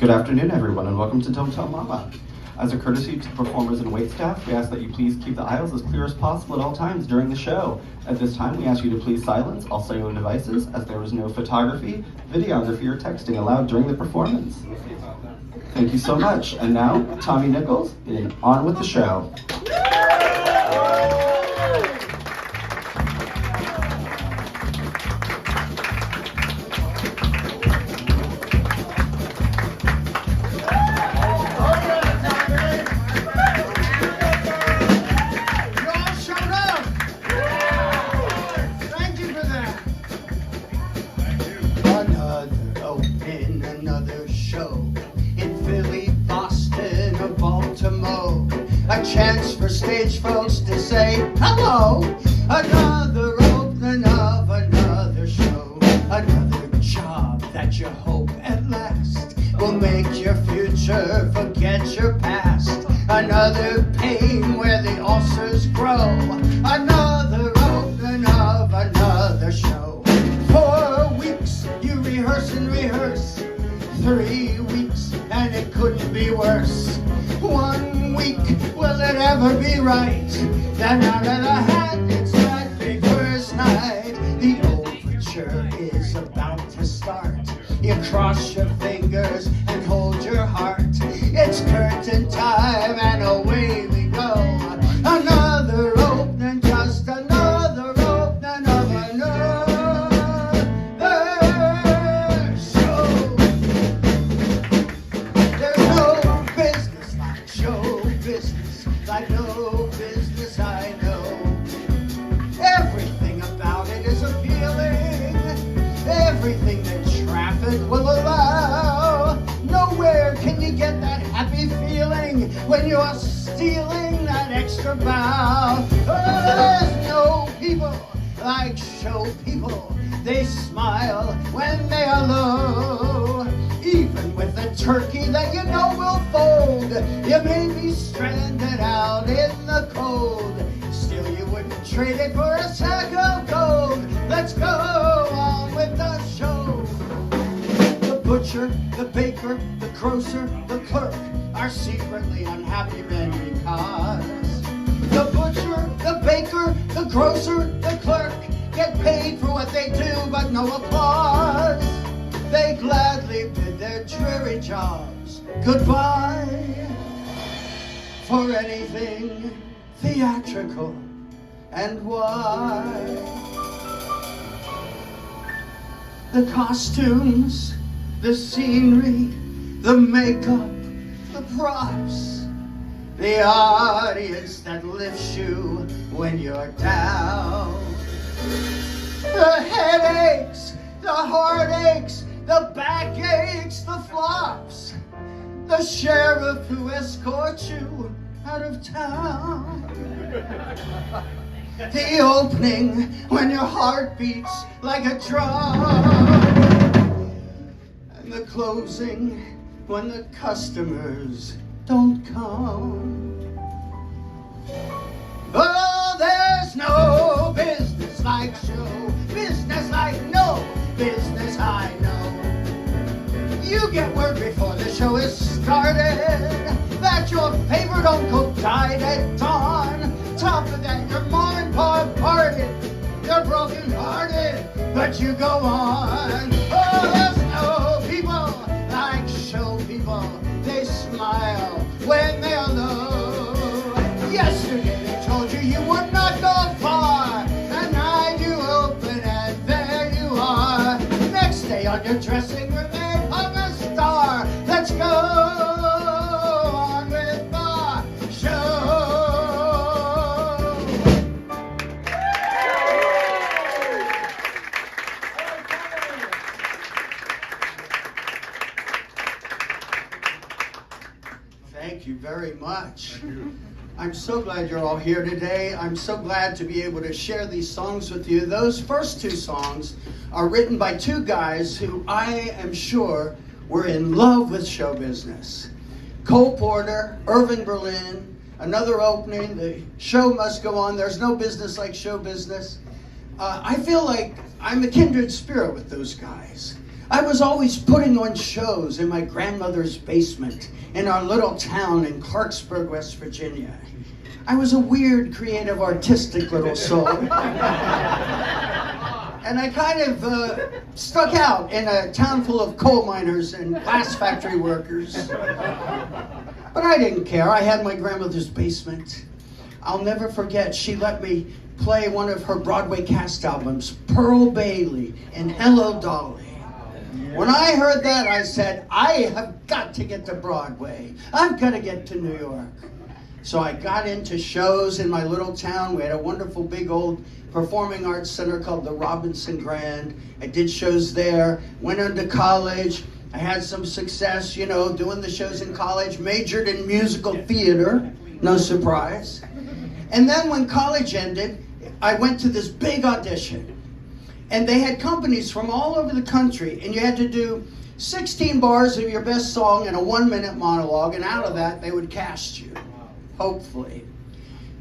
Good afternoon, everyone, and welcome to Don't Tell Mama. As a courtesy to performers and waitstaff, we ask that you please keep the aisles as clear as possible at all times during the show. At this time, we ask you to please silence all cellular devices, as there is no photography, videography, or texting allowed during the performance. Thank you so much. And now, Tommy Nichols in On With the Show. A chance for stage folks to say hello. Another opening of another show. Another job that you hope at last will make your future forget your past. Another pain where the ulcers grow. Another opening of another show. 4 weeks you rehearse and rehearse. 3 weeks and it couldn't be worse. 1 week, will it ever be right? Then out of the hat, it's that big first night. The overture is about to start. You cross your fingers and hold your heart. It's curtain time and away we go. Another opening, just another opening of another show. There's no business like show business, like no business I know. Everything about it is appealing, everything that traffic will allow. Nowhere can you get that happy feeling when you're stealing that extra bow. Oh, there's no people like show people. They smile when they are low. Even with a turkey that you know will fold, you may be stranded out in the cold. Still you wouldn't trade it for a sack of gold. Let's go on with the show. The butcher, the baker, the grocer, the clerk are secretly unhappy men because the butcher, the baker, the grocer, the clerk get paid for what they do but no applause. They gladly bid their dreary jobs goodbye for anything theatrical. And why? The costumes, the scenery, the makeup, the props, the audience that lifts you when you're down. The headaches, the heartaches, the backaches, the flops, the sheriff who escorts you out of town. The opening when your heart beats like a drum. And the closing when the customers don't come. Oh, there's no business like show business, like no business I know. You get word before the show is started that your favorite uncle died at dawn. Top of that, your mom and pa parted. You're broken hearted, but you go on. Oh, there's no people like show people. They smile when they're low. Yesterday they told you you would not go far, and now you open and there you are. Next day on your dressing room they hung a star. Let's go on with the show. Thank you very much. Thank you. I'm so glad you're all here today. I'm so glad to be able to share these songs with you. Those first 2 songs are written by 2 guys who I am sure were in love with show business. Cole Porter, Irving Berlin, another opening, the show must go on. There's no business like show business. I feel like I'm a kindred spirit with those guys. I was always putting on shows in my grandmother's basement in our little town in Clarksburg, West Virginia. I was a weird, creative, artistic little soul. And I kind of stuck out in a town full of coal miners and glass factory workers. But I didn't care. I had my grandmother's basement. I'll never forget, she let me play one of her Broadway cast albums, Pearl Bailey and Hello Dolly. When I heard that, I said, I have got to get to Broadway. I've got to get to New York. So I got into shows in my little town. We had a wonderful big old performing arts center called the Robinson Grand. I did shows there, went on to college. I had some success, you know, doing the shows in college, majored in musical theater, no surprise. And then when college ended, I went to this big audition. And they had companies from all over the country, and you had to do 16 bars of your best song in a 1-minute monologue, and out of that, they would cast you, hopefully.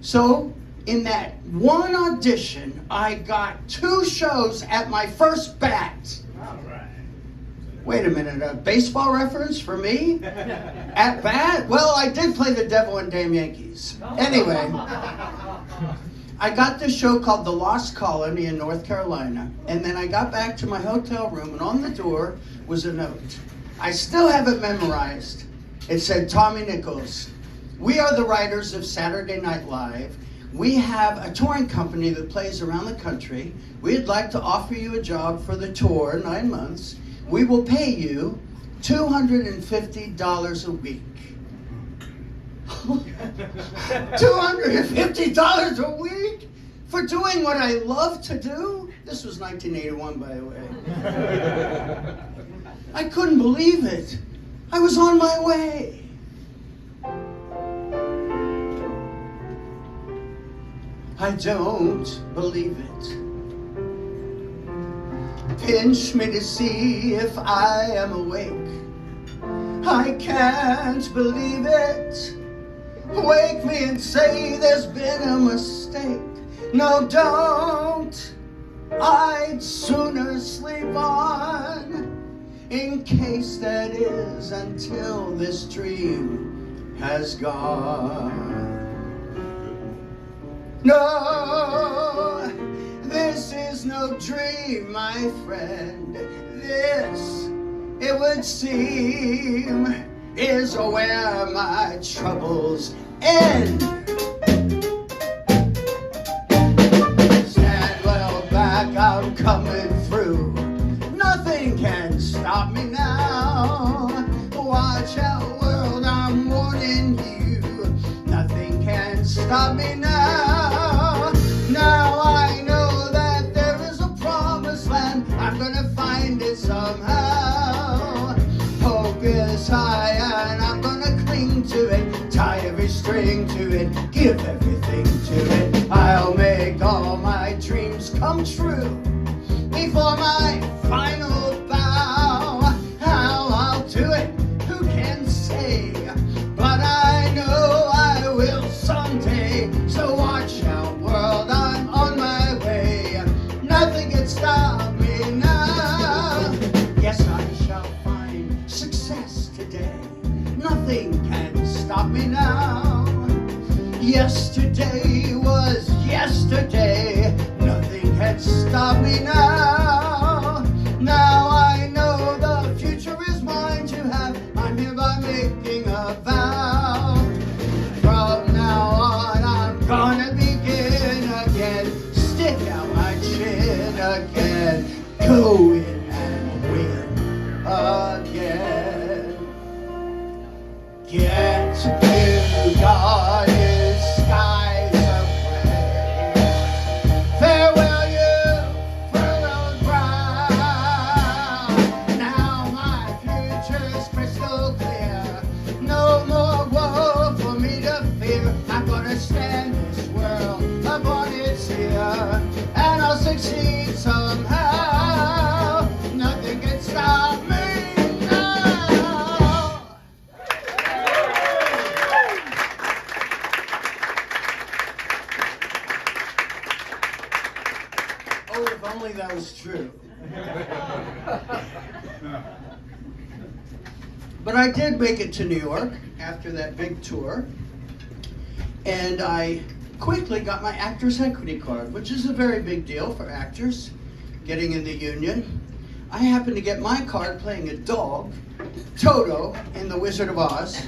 So, in that one audition, I got 2 shows at my first bat. Wait a minute, a baseball reference for me? At bat? Well, I did play the Devil and Dame Yankees. Anyway, I got this show called The Lost Colony in North Carolina, and then I got back to my hotel room, and on the door was a note. I still have it memorized. It said, Tommy Nichols, we are the writers of Saturday Night Live. We have a touring company that plays around the country. We'd like to offer you a job for the tour, 9 months. We will pay you $250 a week. $250 a week for doing what I love to do? This was 1981, by the way. I couldn't believe it. I was on my way. I don't believe it. Pinch me to see if I am awake. I can't believe it. Wake me and say there's been a mistake. No, don't. I'd sooner sleep on, in case that is until this dream has gone. No, this is no dream, my friend. This, it would seem, is where my troubles end. Stand well back, I'm coming through. Nothing can stop me now. Watch out, world, I'm warning you. Nothing can stop me now. Now I know that there is a promised land. I'm gonna find it somehow. Hope is high and I'm gonna cling to it. Tie every string to it, give everything to it. I'll make all my dreams come true before my final bow. How I'll do it, who can say? But I know I will someday. So watch out, world, I'm on my way. Nothing can stop me now. Yes, I shall find success today. Nothing can stop me now. Yesterday was yesterday. Nothing can stop me now. Now I know the future is mine to have. I'm hereby making a vow. From now on I'm gonna begin again. Stick out my chin again. Go in and win again. Get to God is skies of gray. Farewell you furrowed But I did make it to New York after that big tour. And I quickly got my Actors Equity Card, which is a very big deal for actors, getting in the union. I happened to get my card playing a dog, Toto, in The Wizard of Oz,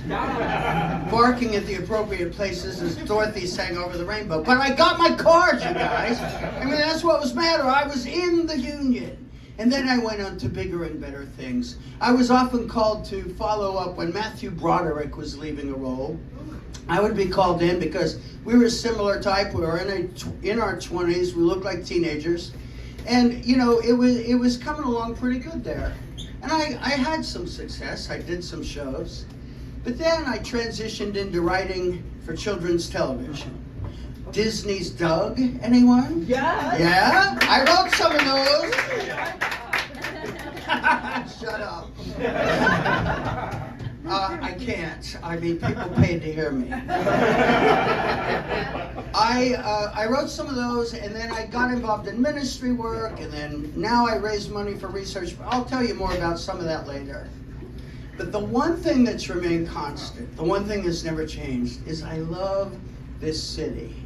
barking at the appropriate places as Dorothy sang Over the Rainbow. But I got my card, you guys. I mean, that's what was matter. I was in the union. And then I went on to bigger and better things. I was often called to follow up when Matthew Broderick was leaving a role. I would be called in because we were a similar type. We were in our 20s. We looked like teenagers. And, you know, it was coming along pretty good there. And I had some success. I did some shows. But then I transitioned into writing for children's television. Disney's Doug, anyone? Yeah. Yeah? I wrote some of those. Shut up. I can't. I mean, people paid to hear me. I wrote some of those, and then I got involved in ministry work, and then now I raise money for research. I'll tell you more about some of that later. But the one thing that's remained constant, the one thing that's never changed, is I love this city.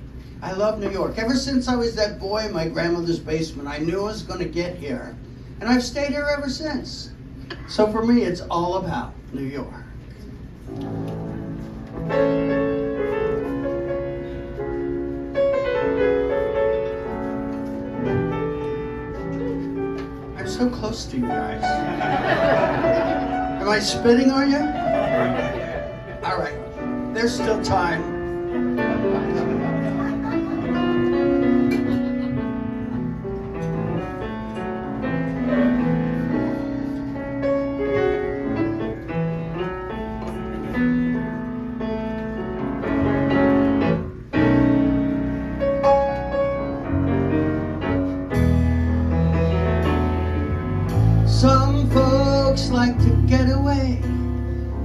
I love New York. Ever since I was that boy in my grandmother's basement, I knew I was going to get here. And I've stayed here ever since. So for me, it's all about New York. I'm so close to you guys. Am I spitting on you? All right. There's still time. Some folks like to get away,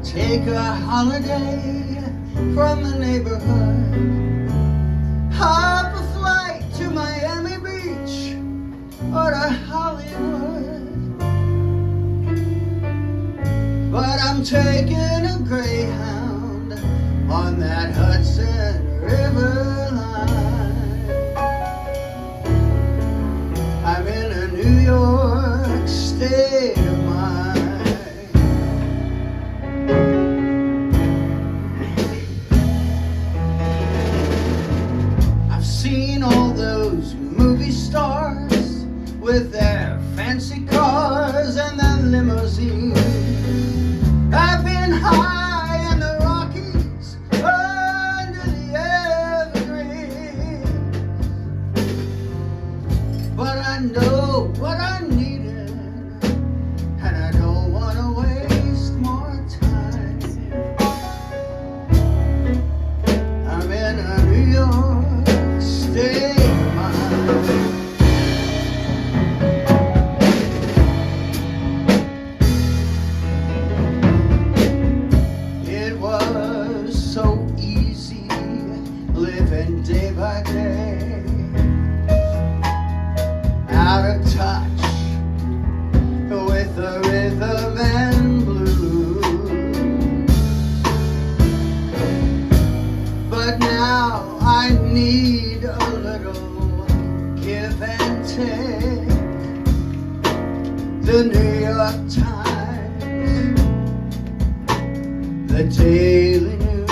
take a holiday from the neighborhood, hop a flight to Miami Beach or to Hollywood. But I'm taking a Greyhound on that Hudson River line. I'm in a New York state of mind. I've seen all those movie stars with their fancy cars and their limousines. I've been high in the Rockies under the evergreens, but I know what I needed, and I don't want to waste more time. I'm in a New York state of mind. It was so easy living day by day, out of touch with the rhythm and blues. But now I need a little give and take. The New York Times, the Daily News,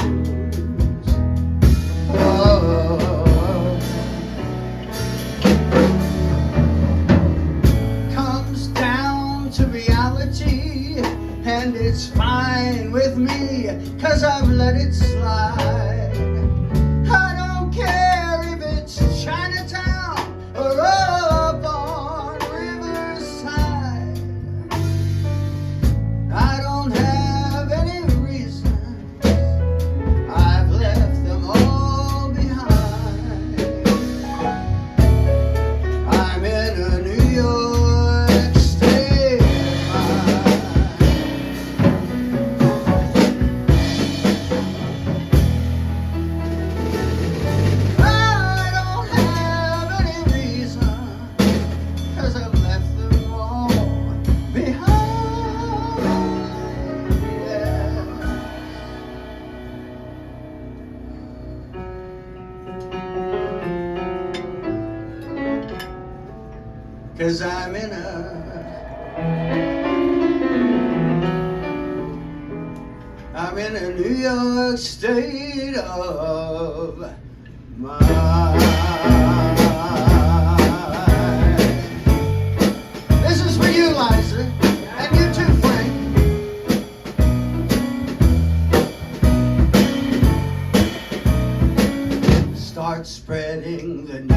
comes down to reality, and it's fine with me, 'cause I've let it slide. I don't care if it's Chinatown or up on Riverside. I don't have any reason, I've left them all behind. I'm in a New York state of mind. 'cause I'm in a New York state of mind. This is for you, Liza, and you too, Frank. Start spreading the news.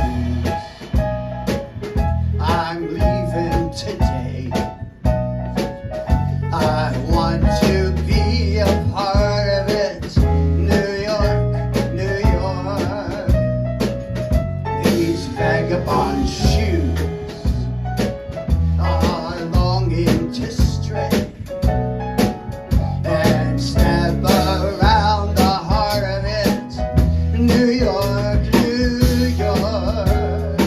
I'm leaving today. I want to be a part of it. New York, New York. These vagabond shoes are longing to stray and step around the heart of it. New York, New York.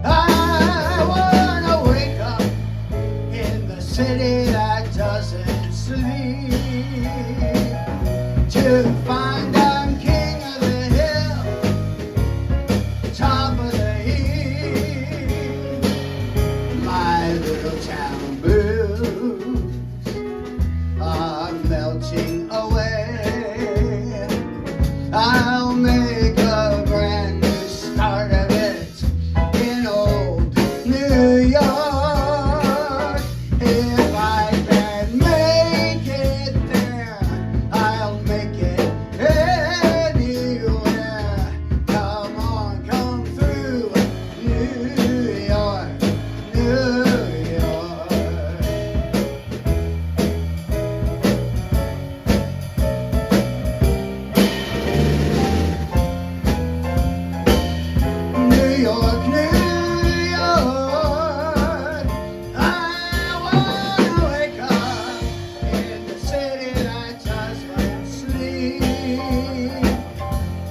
I wanna wake up in the city that doesn't sleep, to find I'm king of the hill, top of the heap. My little town blues are melting away. I'll make a brand new start of it in old New York. If I can make it there, I'll make it anywhere. Come on, come through New York, New York. New York, New York. I wanna wake up in the city that doesn't sleep,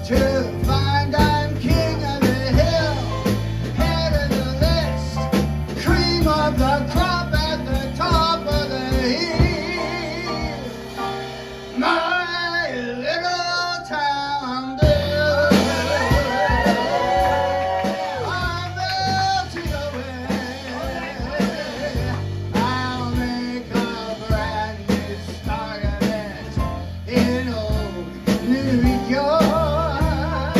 to find I'm king of the hill, head of the list, cream of the crop at the top of the heap. My little town blues are melting away. I'll make a brand new start of it in old New York.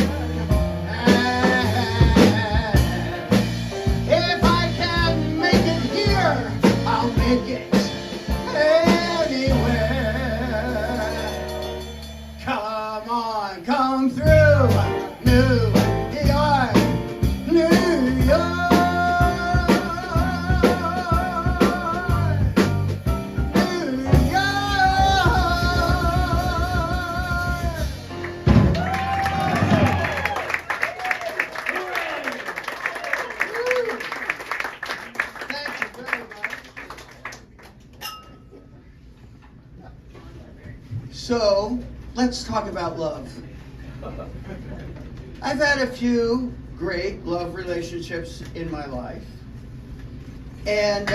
If I can make it here, I'll make it anywhere. Come on, come through New York, New York, New York. Thank you very much. So, let's talk about love. I've had a few great love relationships in my life. And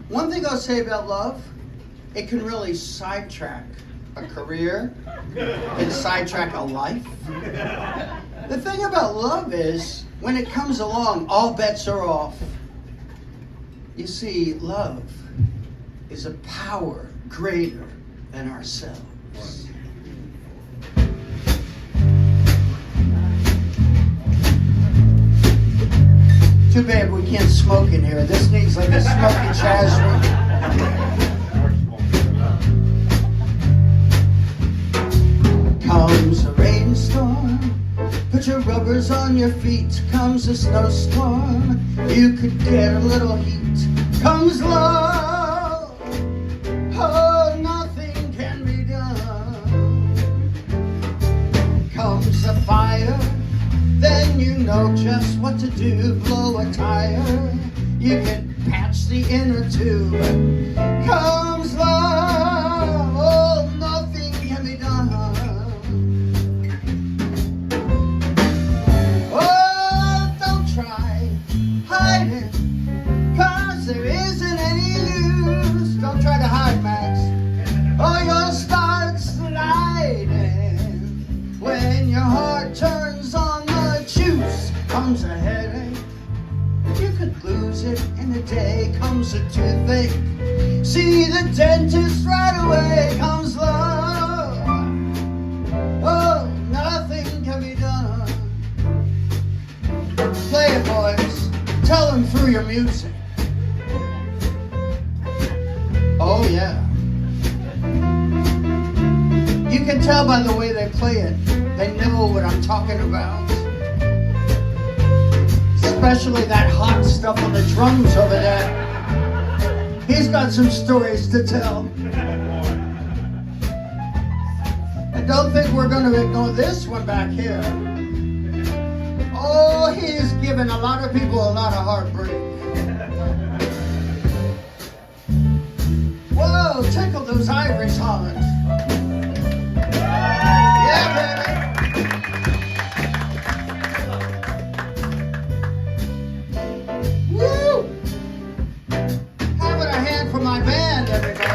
one thing I'll say about love, it can really sidetrack a career and sidetrack a life. The thing about love is, when it comes along, all bets are off. You see, love is a power greater than ourselves. Too bad we can't smoke in here. This needs like a smoky jazz room. Comes a rainstorm, put your rubbers on your feet. Comes a snowstorm, you could get a little heat. Comes love, oh, nothing can be done. Comes a fire, then you know just what to do. Blow a tire, you can patch the inner tube. Comes love, oh, nothing can be done. Oh, don't try hiding, 'cause there isn't any use. Don't try to hide, Max, or you'll start sliding. When your heart turns on the juice, comes a headache, you could lose it in a music. Oh yeah. You can tell by the way they play it. They know what I'm talking about. Especially that hot stuff on the drums over there. He's got some stories to tell. I don't think we're going to ignore this one back here. Oh, he's given a lot of people a lot of heartbreak. Whoa, tickle those ivories, Holland. Yeah, baby. Woo! Having a hand for my band, everybody.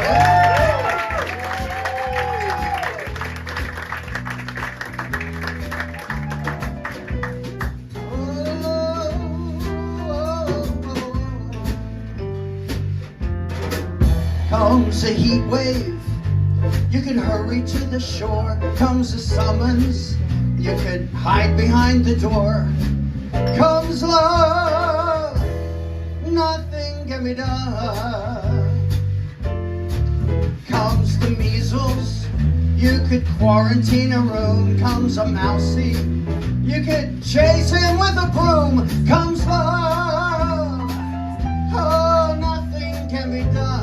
Comes a heat wave, you can hurry to the shore. Comes a summons, you could hide behind the door. Comes love, nothing can be done. Comes the measles, you could quarantine a room. Comes a mousy, you could chase him with a broom. Comes love, oh, nothing can be done.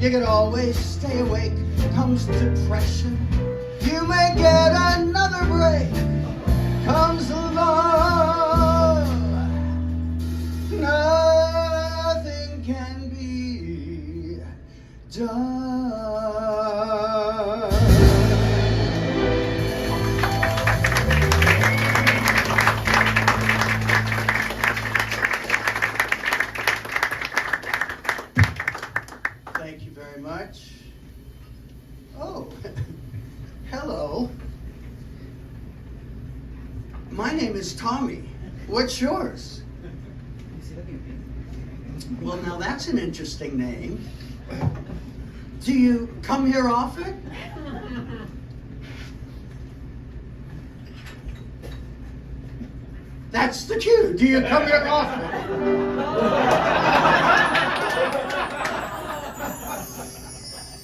You can always stay awake. Comes depression, you may get another break. Comes love, nothing can be done. Thank you very much. Oh, hello. My name is Tommy. What's yours? Well, now that's an interesting name. Do you come here often? That's the cue. Do you come here often?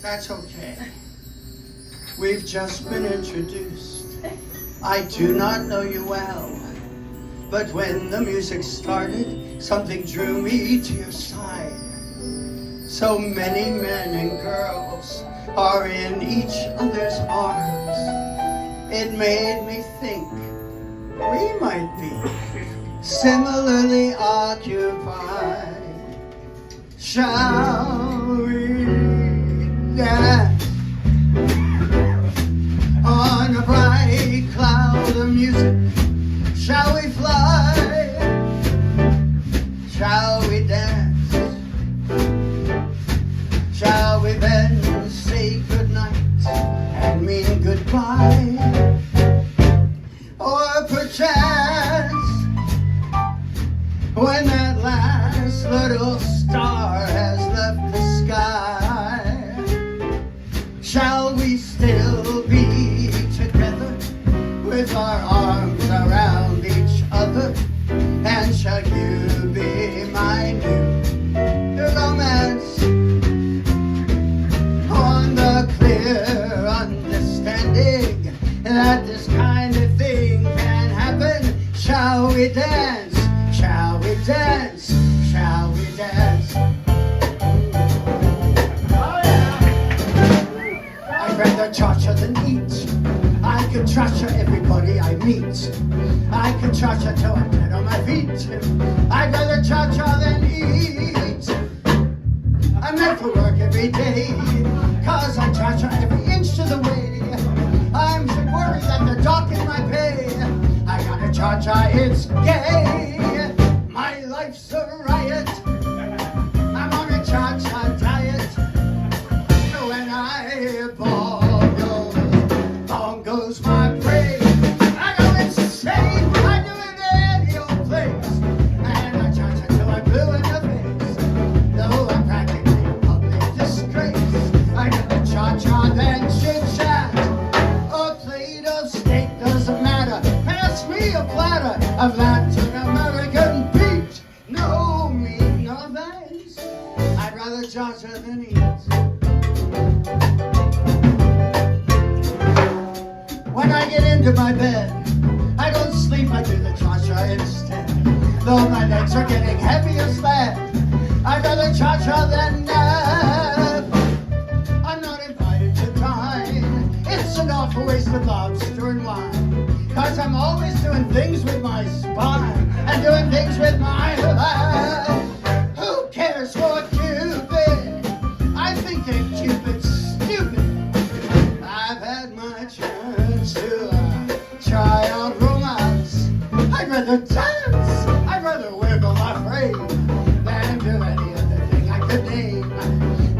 That's okay. We've just been introduced. I do not know you well, but when the music started, something drew me to your side. So many men and girls are in each other's arms. It made me think we might be similarly occupied. Shall we dance on a bright cloud of music? Shall we fly? Shall we dance? Shall we then say goodnight and mean goodbye? Or perchance, when that last little star has left the sky, shall we still be together with our arms around each other? And shall you be my new romance? On the clear understanding that this kind of thing can happen. Shall we dance? Shall we dance? Shall we dance? Oh yeah! I'd rather cha-cha than eat. I could cha-cha everybody I meet. I could cha-cha till I'm dead on my feet. I'd rather cha-cha than eat. I'm meant for work every day, cause I cha-cha every inch of the way. I'm so worried that they're docking my pay. I gotta cha-cha, it's gay. My life's a riot. I'm on a cha-cha diet. When I bongos my praise. rather cha-cha than eat. When I get into my bed, I don't sleep, I do the cha-cha instead. Though my legs are getting heavy as lead, I'd rather cha-cha than nap. I'm not invited to dine, it's an awful waste of lobster and wine. Cause I'm always doing things with my spine and doing things with my life. Who cares for Cupid? I think that Cupid's stupid. I've had my chance to try out romance. I'd rather dance, I'd rather wiggle my frame than do any other thing I could name.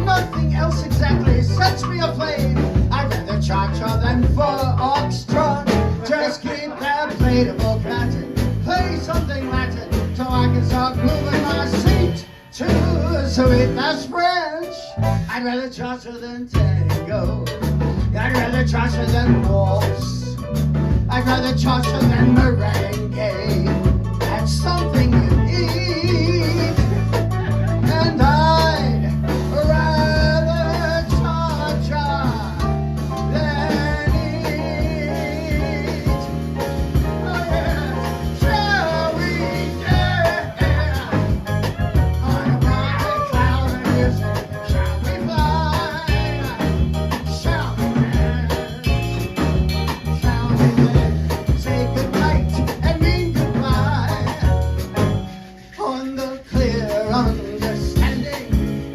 Nothing else exactly sets me aflame. I'd rather cha-cha than foxtrot. Just keep that playable Latin. Play something Latin so I can start moving my seat to sweet that's French. I'd rather cha-cha than tango. I'd rather cha-cha than waltz. I'd rather cha-cha than merengue. That's something you eat. And I'd rather cha-cha than eat. Oh yeah, shall we dance on a bright cloud of music? Shall we fly? Shall we dance? Shall we dance? Say goodnight and mean goodbye on the clear understanding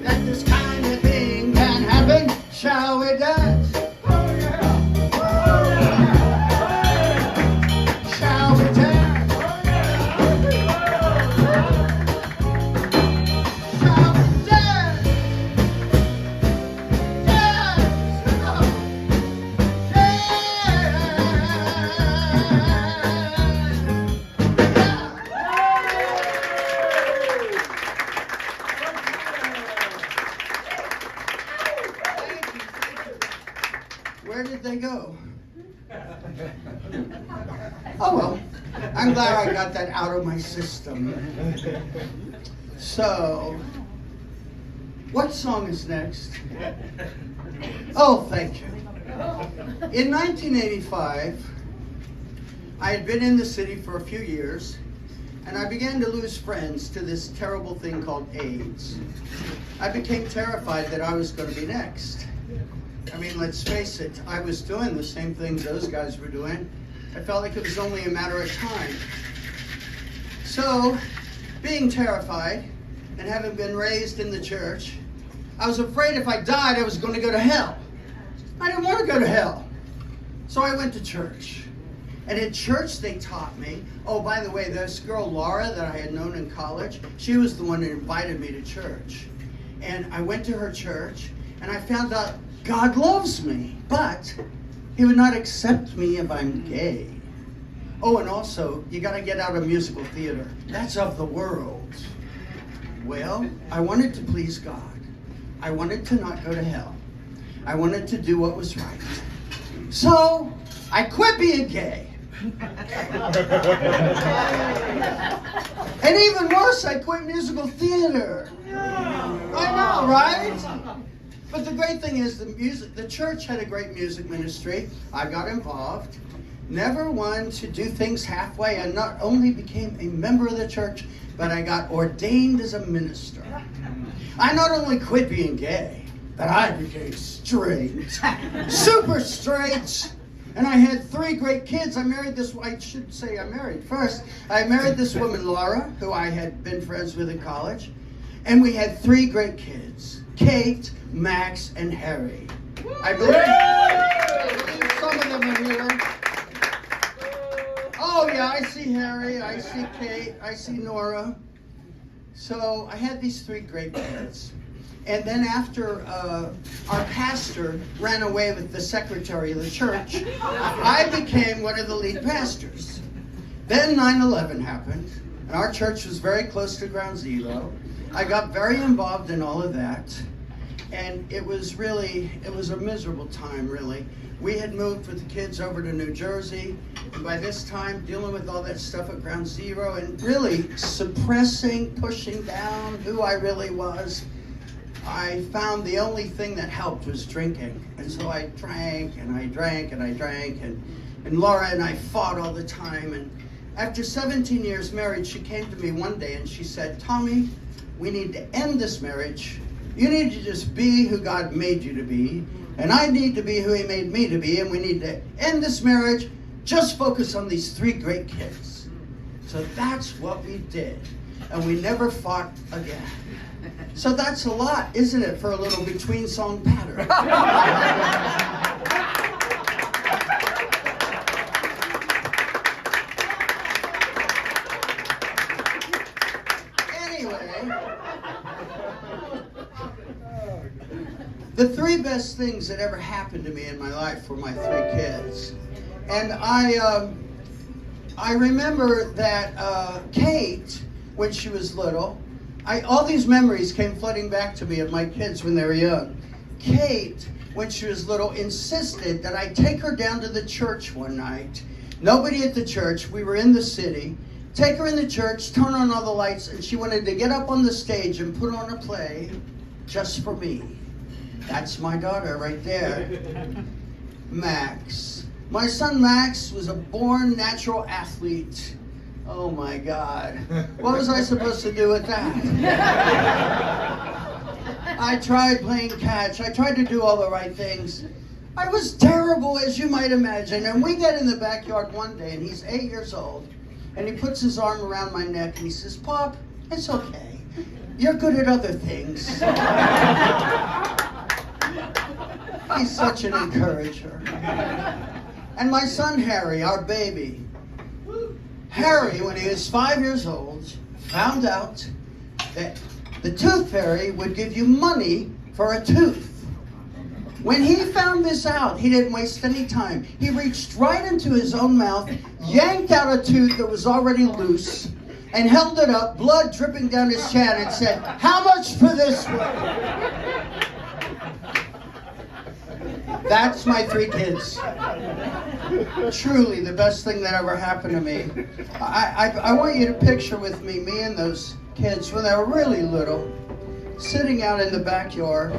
that this kind of thing can happen. Shall we dance? Oh yeah. Oh yeah. Shall we dance? Oh yeah. Shall we dance? Dance. Where did they go? Oh well, I'm glad I got that out of my system. So, what song is next? Oh, thank you. In 1985, I had been in the city for a few years, and I began to lose friends to this terrible thing called AIDS. I became terrified that I was going to be next. I mean, let's face it, I was doing the same things those guys were doing. I felt like it was only a matter of time. So, being terrified, and having been raised in the church, I was afraid if I died, I was going to go to hell. I didn't want to go to hell. So I went to church. And in church, they taught me, oh, by the way, this girl, Laura, that I had known in college, she was the one that invited me to church. And I went to her church, and I found out God loves me, but he would not accept me if I'm gay. Oh, and also, you got to get out of musical theater. That's of the world. Well, I wanted to please God. I wanted to not go to hell. I wanted to do what was right. So, I quit being gay. And even worse, I quit musical theater. I know, right? But the great thing is the church had a great music ministry. I got involved. Never one to do things halfway. I not only became a member of the church, but I got ordained as a minister. I not only quit being gay, but I became straight. Super straight. And I had 3 great kids. I married this, I should say I married first. I married this woman, Laura, who I had been friends with in college. And we had 3 great kids, Kate, Max, and Harry. I believe some of them are here. Oh yeah, I see Harry, I see Kate, I see Nora. So I had these 3 great kids. And then after our pastor ran away with the secretary of the church, I became one of the lead pastors. Then 9/11 happened, and our church was very close to Ground Zero. I got very involved in all of that, and it was a miserable time, really. We had moved with the kids over to New Jersey, and by this time, dealing with all that stuff at Ground Zero, and really suppressing, pushing down who I really was. I found the only thing that helped was drinking. And so I drank and I drank and I drank, and Laura and I fought all the time. And after 17 years married, she came to me one day and she said, Tommy, we need to end this marriage. You need to just be who God made you to be, and I need to be who he made me to be, and we need to end this marriage, just focus on these 3 great kids. So that's what we did, and we never fought again. So that's a lot, isn't it, for a little between song pattern? Anyway, the 3 best things that ever happened to me in my life were my 3 kids. And I remember that Kate, when she was little, all these memories came flooding back to me of my kids when they were young. Kate, when she was little, insisted that I take her down to the church one night. Nobody at the church. We were in the city. Take her in the church, turn on all the lights, and she wanted to get up on the stage and put on a play just for me. That's my daughter right there. Max. My son Max was a born natural athlete. Oh my God. What was I supposed to do with that? I tried playing catch. I tried to do all the right things. I was terrible, as you might imagine. And we get in the backyard one day, and he's 8 years old. And he puts his arm around my neck, and he says, Pop, it's okay. You're good at other things. He's such an encourager. And my son Harry, our baby. Harry, when he was 5 years old, found out that the tooth fairy would give you money for a tooth. When he found this out, he didn't waste any time. He reached right into his own mouth, yanked out a tooth that was already loose, and held it up, blood dripping down his chin, and said, "How much for this one?" That's my 3 kids. Truly the best thing that ever happened to me. I want you to picture with me and those kids when they were really little, sitting out in the backyard,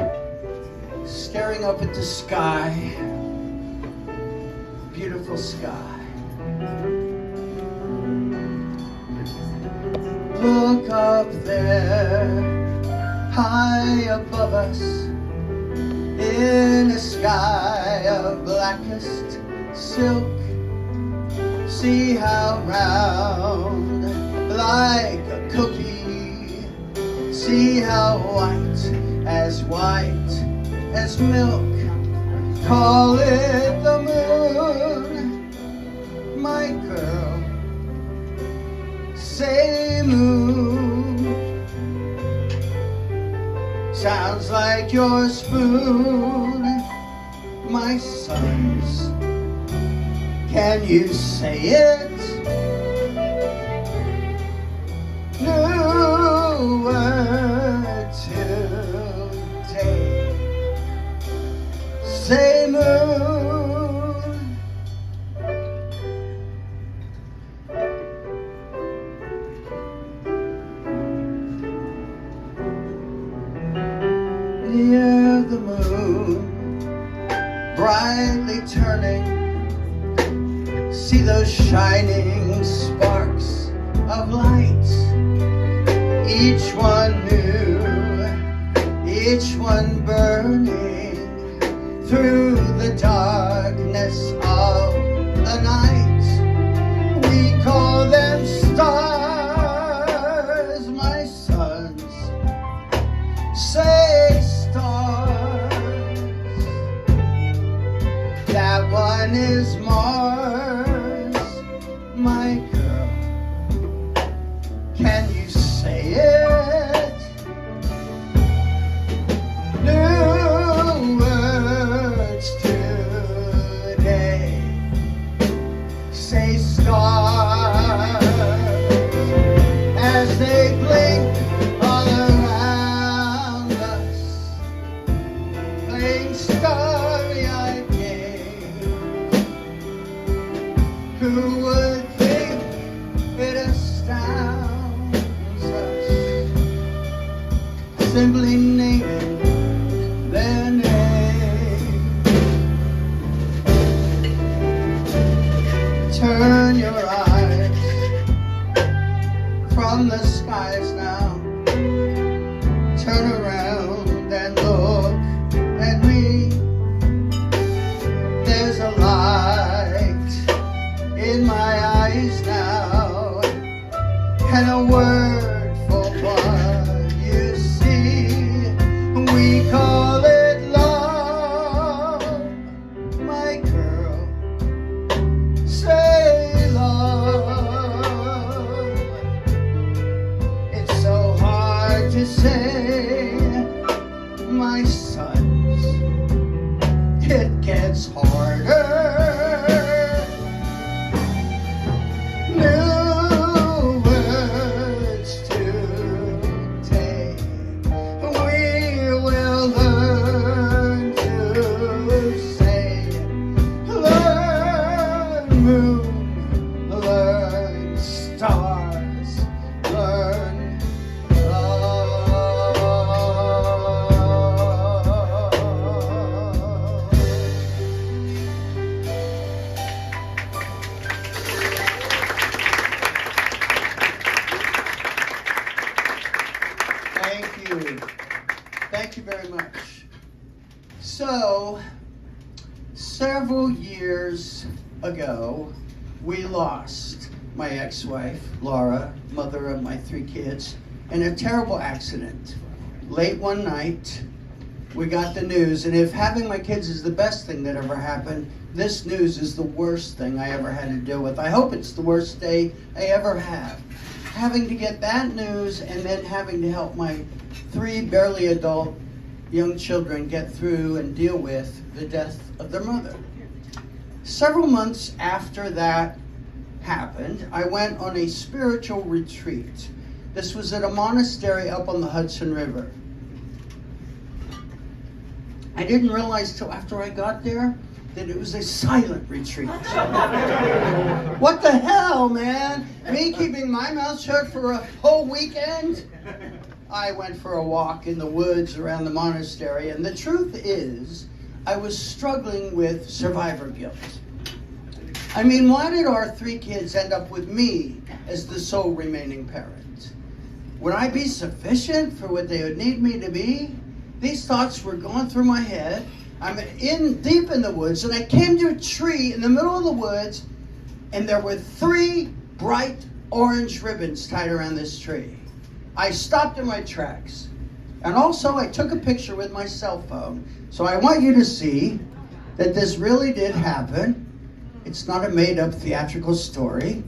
staring up at the sky. Beautiful sky. Look up there, high above us, in a sky of blackest silk. See how round, like a cookie. See how white as milk. Call it the moon, my girl. Say moon. Sounds like your spoon, my sons. Can you say it? New word today. Say moon. Near the moon, brightly turning, see those shining sparks of light, each one new, each one burning through the darkness of the night. We call them stars, my sons. Say stars. That one is Mars, my girl. Can you say it? New words today. Say stars as they blink all around us. simply naming their name. Turn your eyes from the skies now. Turn around and look at me. There's a light in my eyes now, and a word for what you see. We call it love, my girl. Say love. It's so hard to say, my sons. It gets harder. New words to take. We will learn to say, learn moon, learn stars, learn Thank you. Thank you very much. So, several years ago, we lost my ex-wife, Laura, mother of my 3 kids, in a terrible accident. Late one night, we got the news, and if having my kids is the best thing that ever happened, this news is the worst thing I ever had to deal with. I hope it's the worst day I ever have. Having to get that news and then having to help my 3 barely adult young children get through and deal with the death of their mother. Several months after that happened, I went on a spiritual retreat. This was at a monastery up on the Hudson River. I didn't realize till after I got there that it was a silent retreat. What the hell, man? Me keeping my mouth shut for a whole weekend? I went for a walk in the woods around the monastery, and the truth is, I was struggling with survivor guilt. I mean, why did our 3 kids end up with me as the sole remaining parent? Would I be sufficient for what they would need me to be? These thoughts were going through my head. I'm deep in the woods, and I came to a tree in the middle of the woods, and there were 3 bright orange ribbons tied around this tree. I stopped in my tracks, and also I took a picture with my cell phone. So I want you to see that this really did happen. It's not a made-up theatrical story.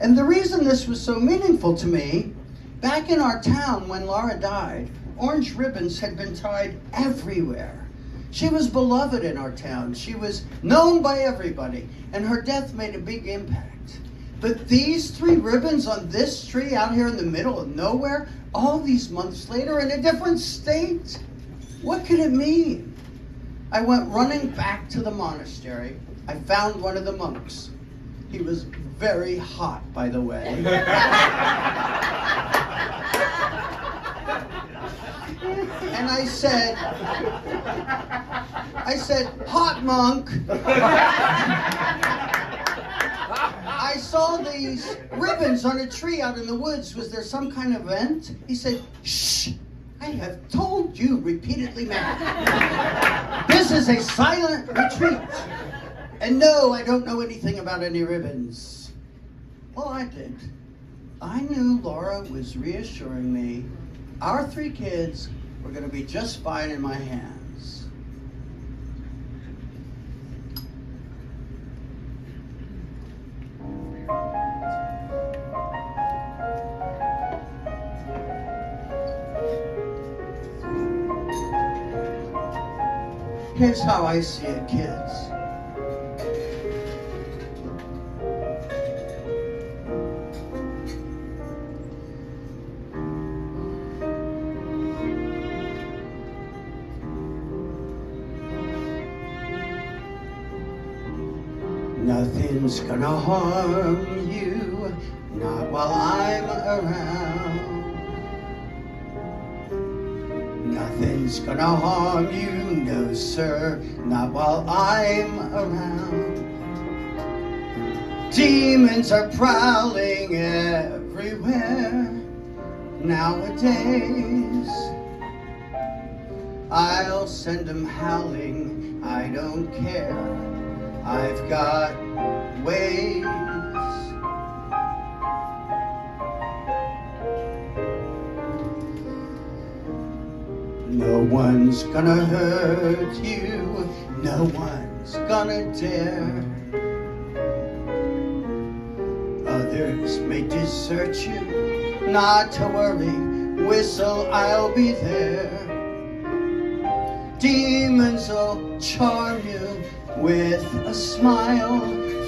And the reason this was so meaningful to me, back in our town when Laura died, orange ribbons had been tied everywhere. She was beloved in our town. She was known by everybody, and her death made a big impact. But these 3 ribbons on this tree out here in the middle of nowhere, all these months later in a different state, what could it mean? I went running back to the monastery. I found one of the monks. He was very hot, by the way. And I said, hot monk. I saw these ribbons on a tree out in the woods. Was there some kind of event? He said, shh, I have told you repeatedly, man. This is a silent retreat. And no, I don't know anything about any ribbons. Well, I did. I knew Laura was reassuring me our 3 kids were going to be just fine in my hands. Here's how I see it, kids. Nothing's gonna harm you, not while I'm around. Nothing's gonna harm you, no sir, not while I'm around. Demons are prowling everywhere nowadays. I'll send them howling, I don't care, I've got ways. No one's gonna hurt you, no one's gonna dare. Others may desert you, not to worry, whistle, I'll be there. Demons will charm you with a smile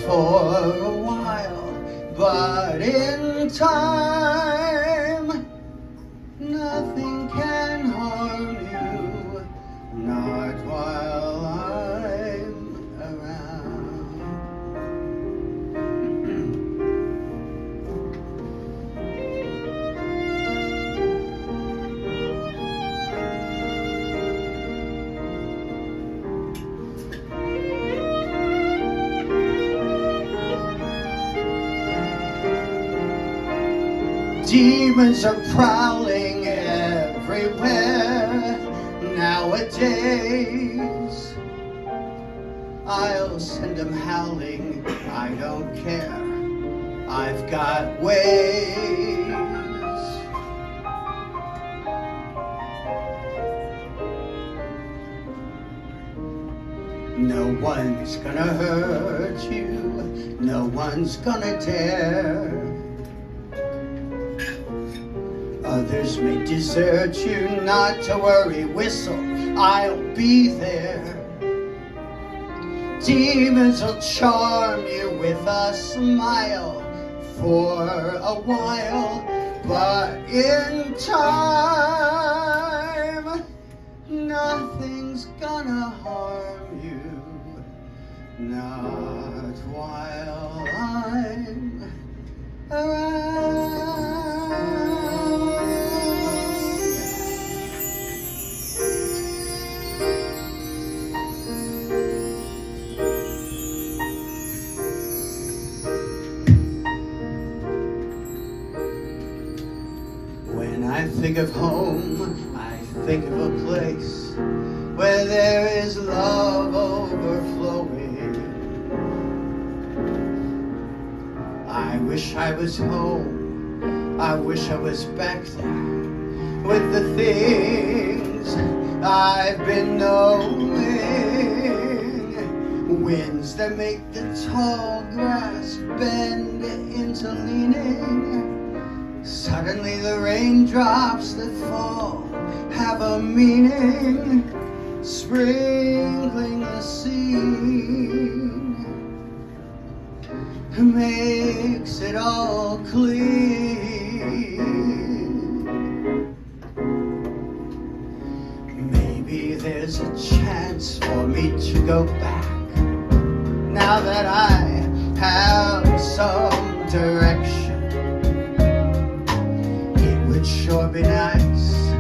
for a while, but in time, nothing can harm you, not while I'm around. Demons are prowling everywhere nowadays. I'll send them howling, I don't care, I've got ways. No one's gonna hurt you, no one's gonna dare. Others may desert you, not to worry, whistle, I'll be there. Demons will charm you with a smile for a while, but in time, nothing's gonna harm you, not while I'm around. When I think of home, I think of a place where there is love overflowing. I wish I was home, I wish I was back there with the things I've been knowing. Winds that make the tall grass bend into leaning. Suddenly the raindrops that fall have a meaning, sprinkling the scene makes it all clean. Maybe there's a chance for me to go back now that I have some direction. Sure be nice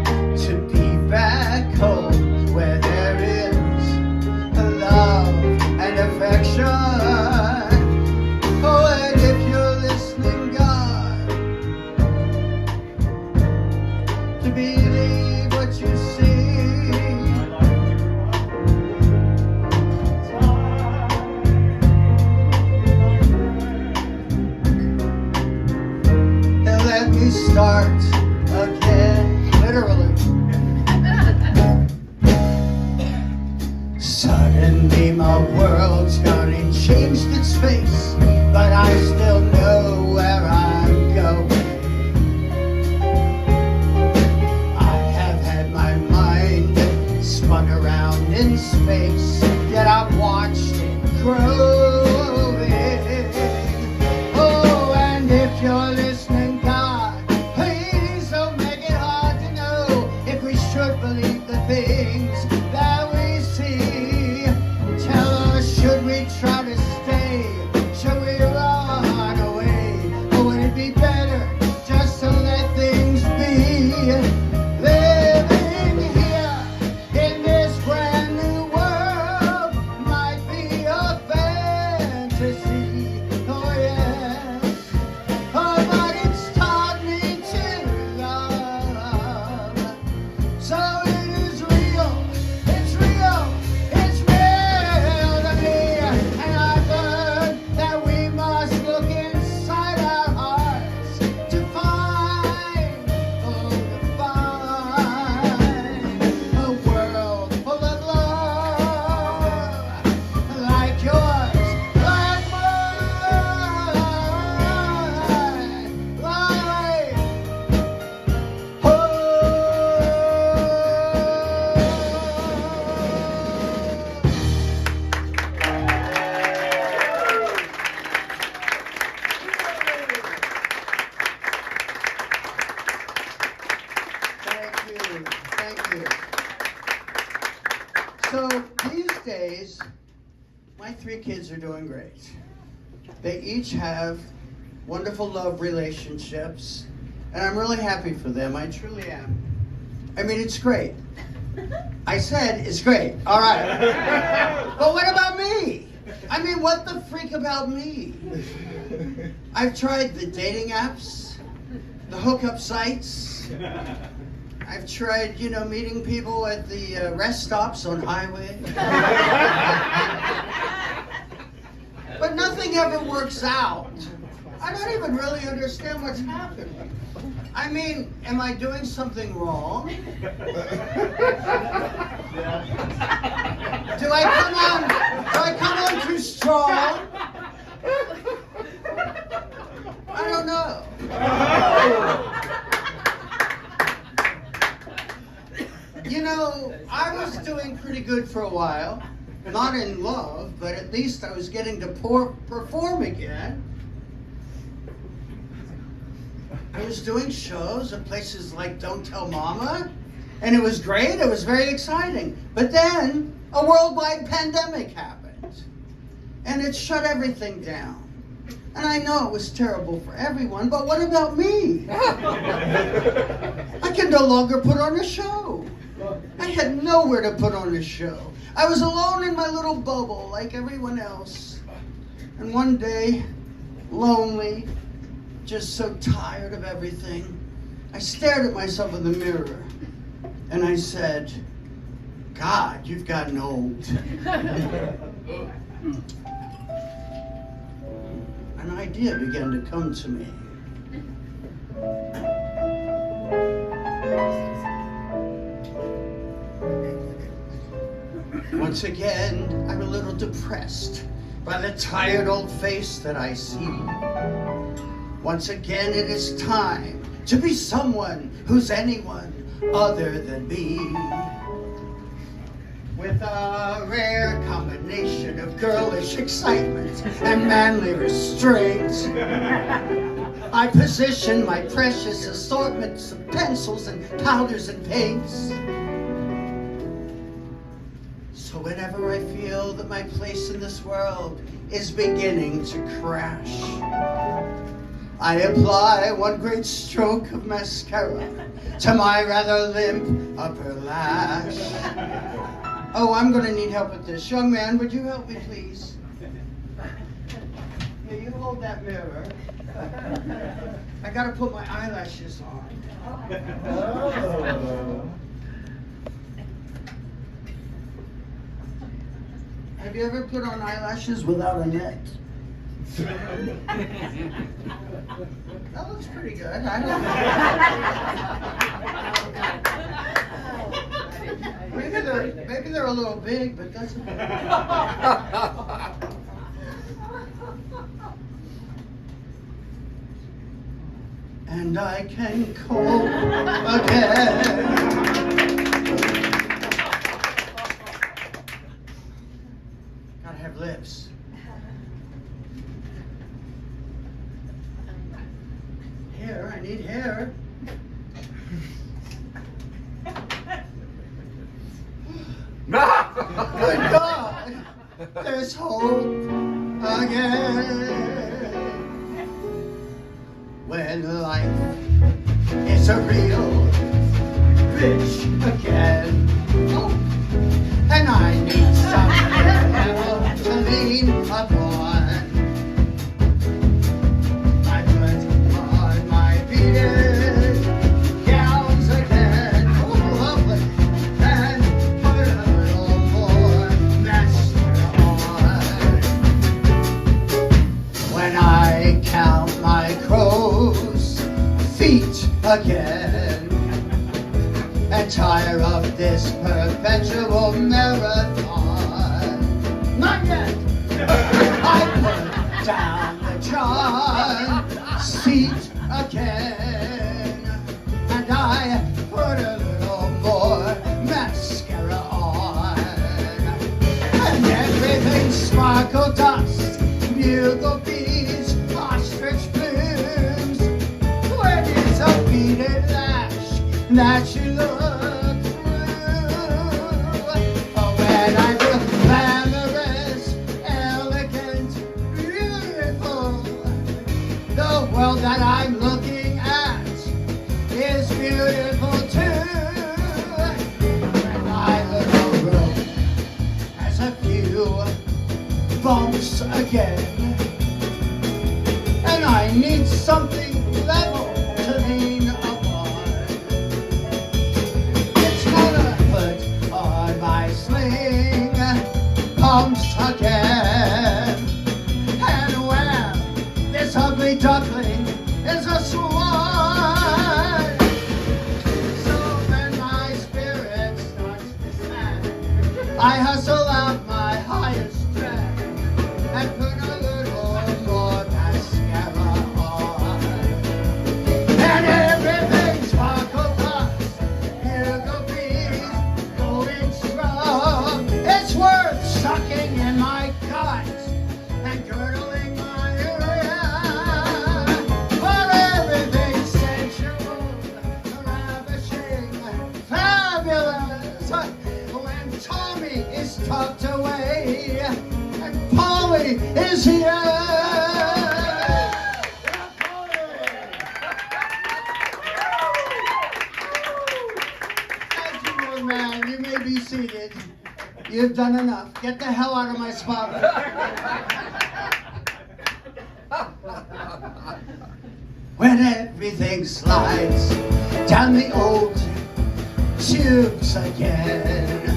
to be back home where there is love and affection. Oh, and if you're listening, God, to believe what you see, and let me start again, literally. Suddenly my world's gone and changed its face, but I still know where I'm going. I have had my mind spun around in space, yet I've watched it growing. Oh, and if you're listening, God, please don't make it hard to know if we should believe the things that we see. Tell us, should we try to stay? Should we run away? Or would it be better just to let things be? Living here So these days, my 3 kids are doing great. They each have wonderful love relationships, and I'm really happy for them. I truly am. I mean, it's great. I said it's great. All right. But what about me? I mean, what the freak about me? I've tried the dating apps, the hookup sites. I've tried, meeting people at the rest stops on highway. But nothing ever works out. I don't even really understand what's happening. I mean, am I doing something wrong? Do I come on too strong? I don't know. I was doing pretty good for a while. Not in love, but at least I was getting to perform again. I was doing shows at places like Don't Tell Mama, and it was great. It was very exciting. But then a worldwide pandemic happened, and it shut everything down. And I know it was terrible for everyone, but what about me? I can no longer put on a show. I had nowhere to put on a show. I was alone in my little bubble like everyone else. And one day, lonely, just so tired of everything, I stared at myself in the mirror and I said, God, you've gotten old. An idea began to come to me. Once again, I'm a little depressed by the tired old face that I see. Once again, it is time to be someone who's anyone other than me. With a rare combination of girlish excitement and manly restraint, I position my precious assortments of pencils and powders and paints. So whenever I feel that my place in this world is beginning to crash, I apply one great stroke of mascara to my rather limp upper lash. Oh, I'm going to need help with this. Young man, would you help me, please? Here, you hold that mirror. I got to put my eyelashes on. Oh. Have you ever put on eyelashes without a net? That looks pretty good. I don't know. Maybe they're a little big, but that's okay. And I can cope again. Gotta have lips. Hair, I need hair. Good God, there's hope again. When life is a real bitch again. Oh, and I need someone to lean upon. I put on my beaded gowns again. Oh, lovely. And put a little more mascara on. When I count my crow's feet again and tire of this perpetual marathon. Not yet! I put down the John seat again and I put a little more mascara on. And everything sparkle dust, bugle beads, ostrich plumes. When it's a beaded lash that you look through. Oh, when bumps again, and I need something level to lean upon. It's gonna put on my sling, bumps again, and when this ugly duckling is a swan, so when my spirit starts to sag, I hustle out my highest strength and put a little more mascara on. And everything's sparkle plus, bugle bees going strong. It's worth sucking in my guts and girdling my area. For everything's sensual, ravishing, fabulous. When Tommy is tucked away and Polly is here. Thank you, old man. You may be seated. You've done enough. Get the hell out of my spotlight. When everything slides down the old tubes again,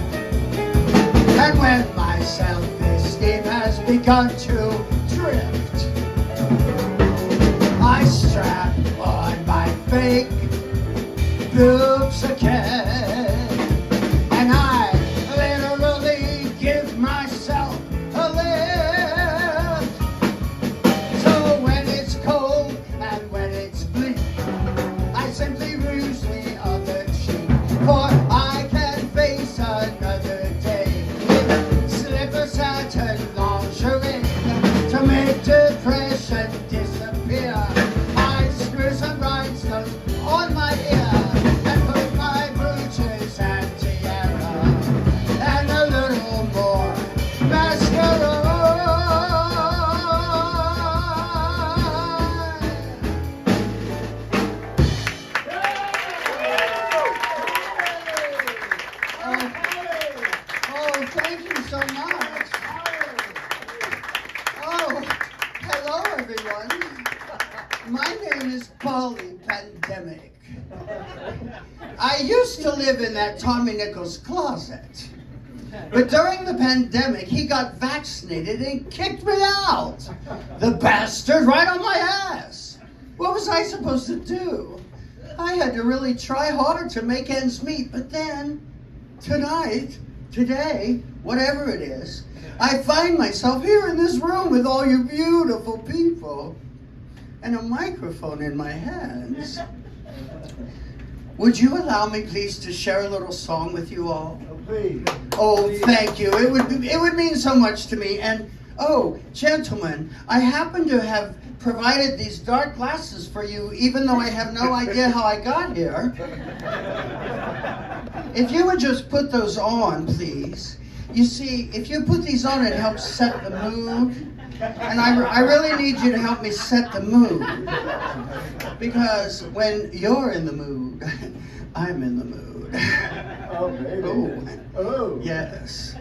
and when my self-esteem has begun to drift, I strap on my fake boobs again, and I literally give myself a lift. So when it's cold and when it's bleak, I simply rouge the other cheek, for I can face another day in slipper satin lingerie to make depression disappear. I screw some rhinestones on my ear and put my brooches and tiara and a little more mascara. Oh, thank you so much. Oh, hello everyone. My name is Polly Pandemic. I used to live in that Tommy Nichols closet. But during the pandemic, he got vaccinated and kicked me out. The bastard, right on my ass. What was I supposed to do? I had to really try hard to make ends meet, but then, tonight, today, whatever it is, I find myself here in this room with all you beautiful people and a microphone in my hands. Would you allow me, please, to share a little song with you all? Please. Oh, thank you. It would mean so much to me. And, oh, gentlemen, I happen to have provided these dark glasses for you, even though I have no idea how I got here. If you would just put those on, please. You see, if you put these on, it helps set the mood. And I really need you to help me set the mood. Because when you're in the mood, I'm in the mood. Oh, baby. Oh. Oh. Yes.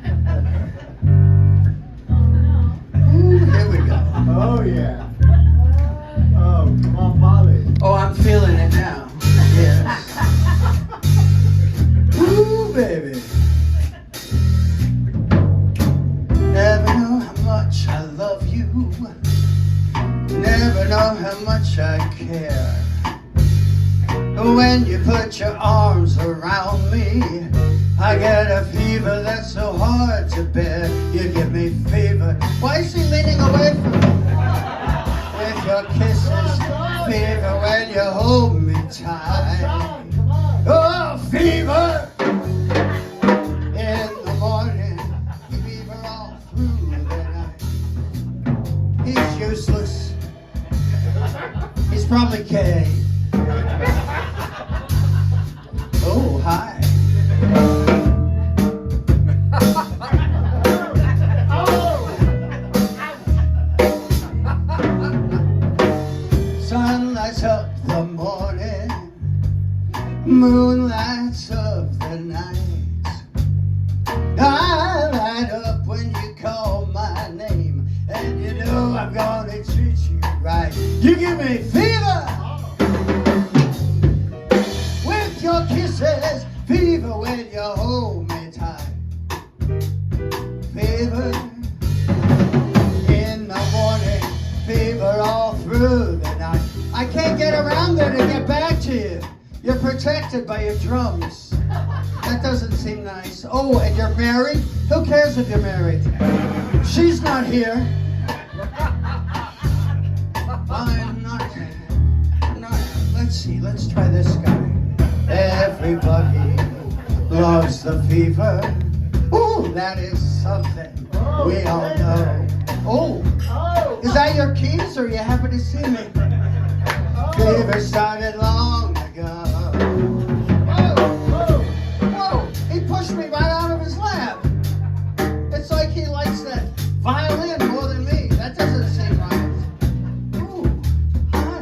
Ooh, here we go. Oh, yeah. Oh, come on, Polly. Oh, I'm feeling it now. Yes. Ooh, baby. Never know how much I love you. Never know how much I care. When you put your arms around me, I get a fever that's so hard to bear. You give me fever. Why is he leaning away from me? With your kisses, fever when you hold me tight. Oh, fever in the morning, fever all through the night. He's useless. He's probably gay. Oh, hi. You give me fever with your kisses, fever when you hold me tight. Fever in the morning, fever all through the night. I can't get around there to get back to you. You're protected by your drums. That doesn't seem nice. Oh, and you're married? Who cares if you're married? She's not here. I'm not. Let's see, let's try this guy. Everybody loves the fever. Ooh, that is something we all know. Oh, is that your keys or you happy to see me? Fever started long ago. Whoa, he pushed me right out of his lap. It's like he likes that violin more than me. That doesn't seem right. Ooh, hi.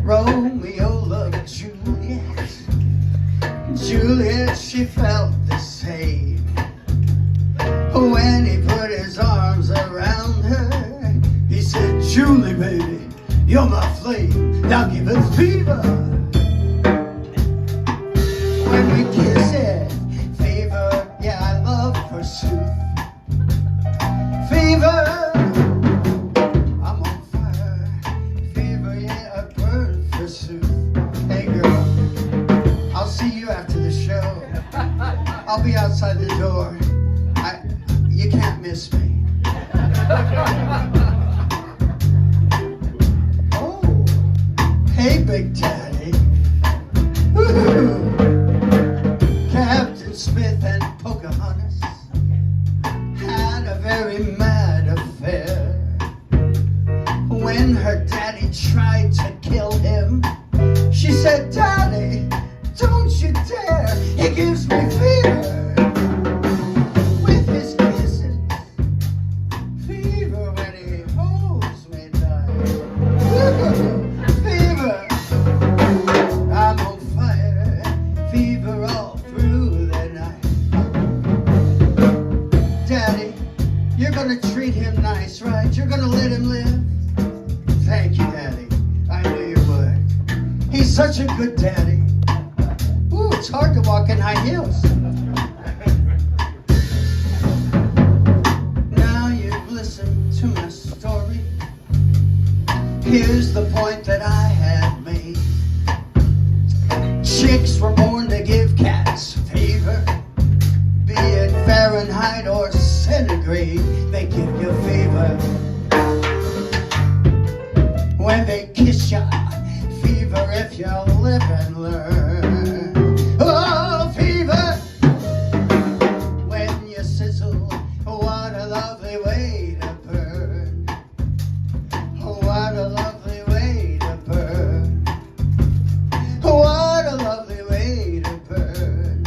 Romeo loved Juliet. Juliet, she felt the same. When he put his arms around her, he said, Julie, baby, you're my flame. Now give it fever. When we kiss it, fever, yeah, I love pursuit. Fever, I'm on fire. Fever, yeah, I burn pursuit. Hey girl, I'll see you after the show. I'll be outside the door. You can't miss me. Oh, hey, Big Daddy. Woo-hoo. Captain Smith and Pocahontas had a very mad affair. When her daddy tried to kill him, she said, Daddy, don't you dare. He gives me fever. You're gonna let him live? Thank you, Daddy. I knew you would. He's such a good daddy. Ooh, it's hard to walk in high heels. Now you've listened to my story. Here's the point that I had made. Chicks were born to give cats fever. Be it Fahrenheit or centigrade, they give you fever. When they kiss ya, fever if you live and learn. Oh, fever, when you sizzle, what a lovely way to burn. What a lovely way to burn. What a lovely way to burn.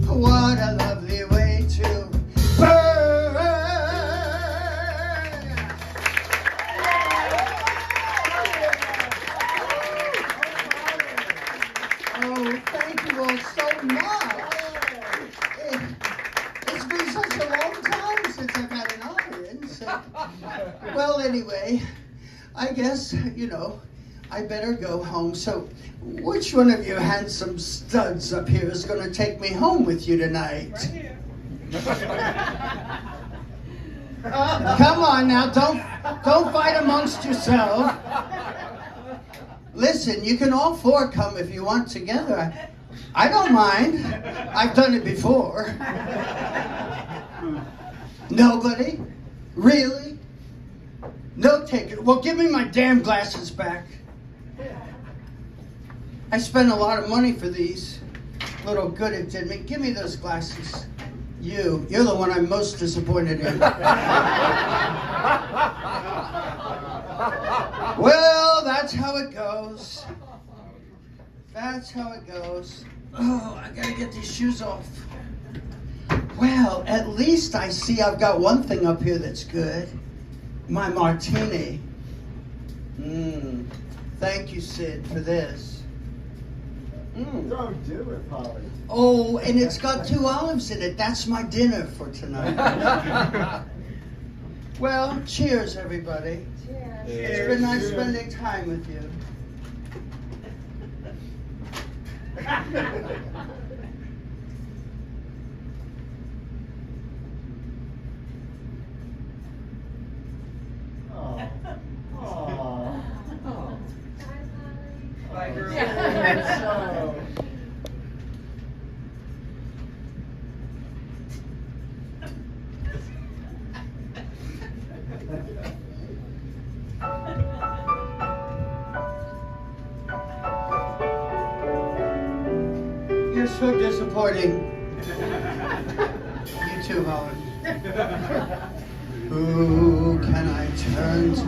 What a lovely way to burn. Oh, thank you all so much. It's been such a long time since I've had an audience. Well, anyway, I guess, I better go home. So, which one of you handsome studs up here is going to take me home with you tonight? Right here. Come on now, don't fight amongst yourselves. Listen, you can all four come if you want together. I don't mind. I've done it before. Nobody? Really? No take it. Well, give me my damn glasses back. I spent a lot of money for these. Little good it did me. Give me those glasses. You're the one I'm most disappointed in. Well, that's how it goes. That's how it goes. Oh, I gotta get these shoes off. Well, at least I see I've got one thing up here that's good. My martini. Thank you, Sid, for this. Don't do it, Polly. Oh, and it's got 2 olives in it. That's my dinner for tonight. Well, cheers, everybody. It's been nice spending time with you. Oh. Oh. Oh. Bye, girl. So. You're so disappointing. You too, Howard. Who can I turn to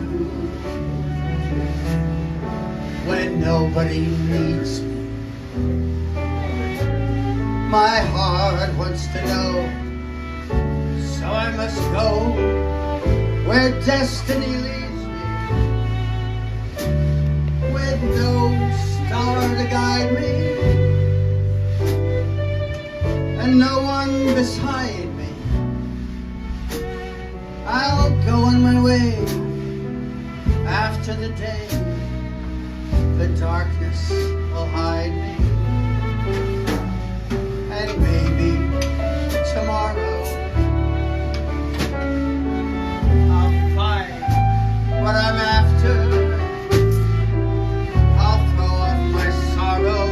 when nobody needs me? My heart wants to know, so I must go where destiny leads me, with no star to guide me, and no one beside me. I'll go on my way after the day the darkness will hide me, and maybe tomorrow I'll find what I'm after. I'll throw off my sorrow,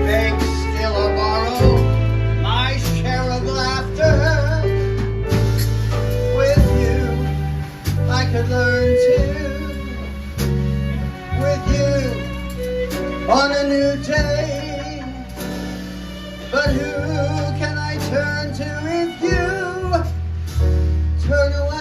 beg, steal or borrow my share of laughter. With you I could learn to, with you on a new day. But who can I turn to if you turn away?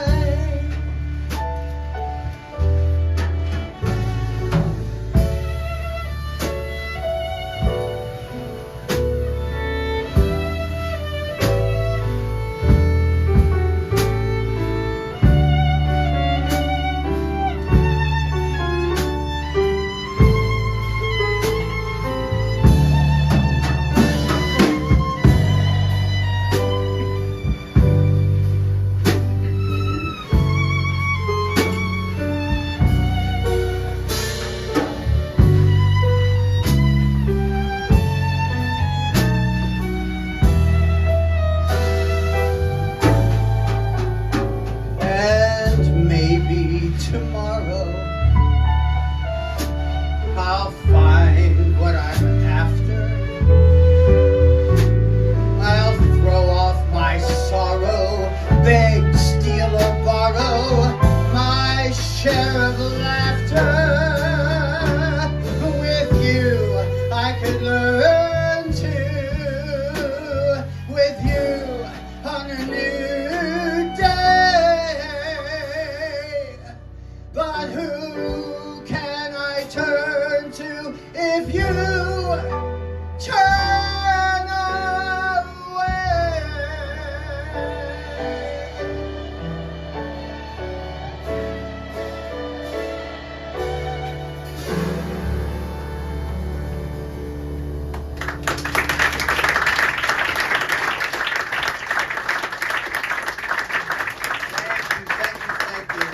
And maybe tomorrow I'll find what I'm after. I'll throw off my sorrow, beg, steal or borrow my share of laughter. With you I could learn to, with you on a new day. But who can I turn to if you turn away? Thank you.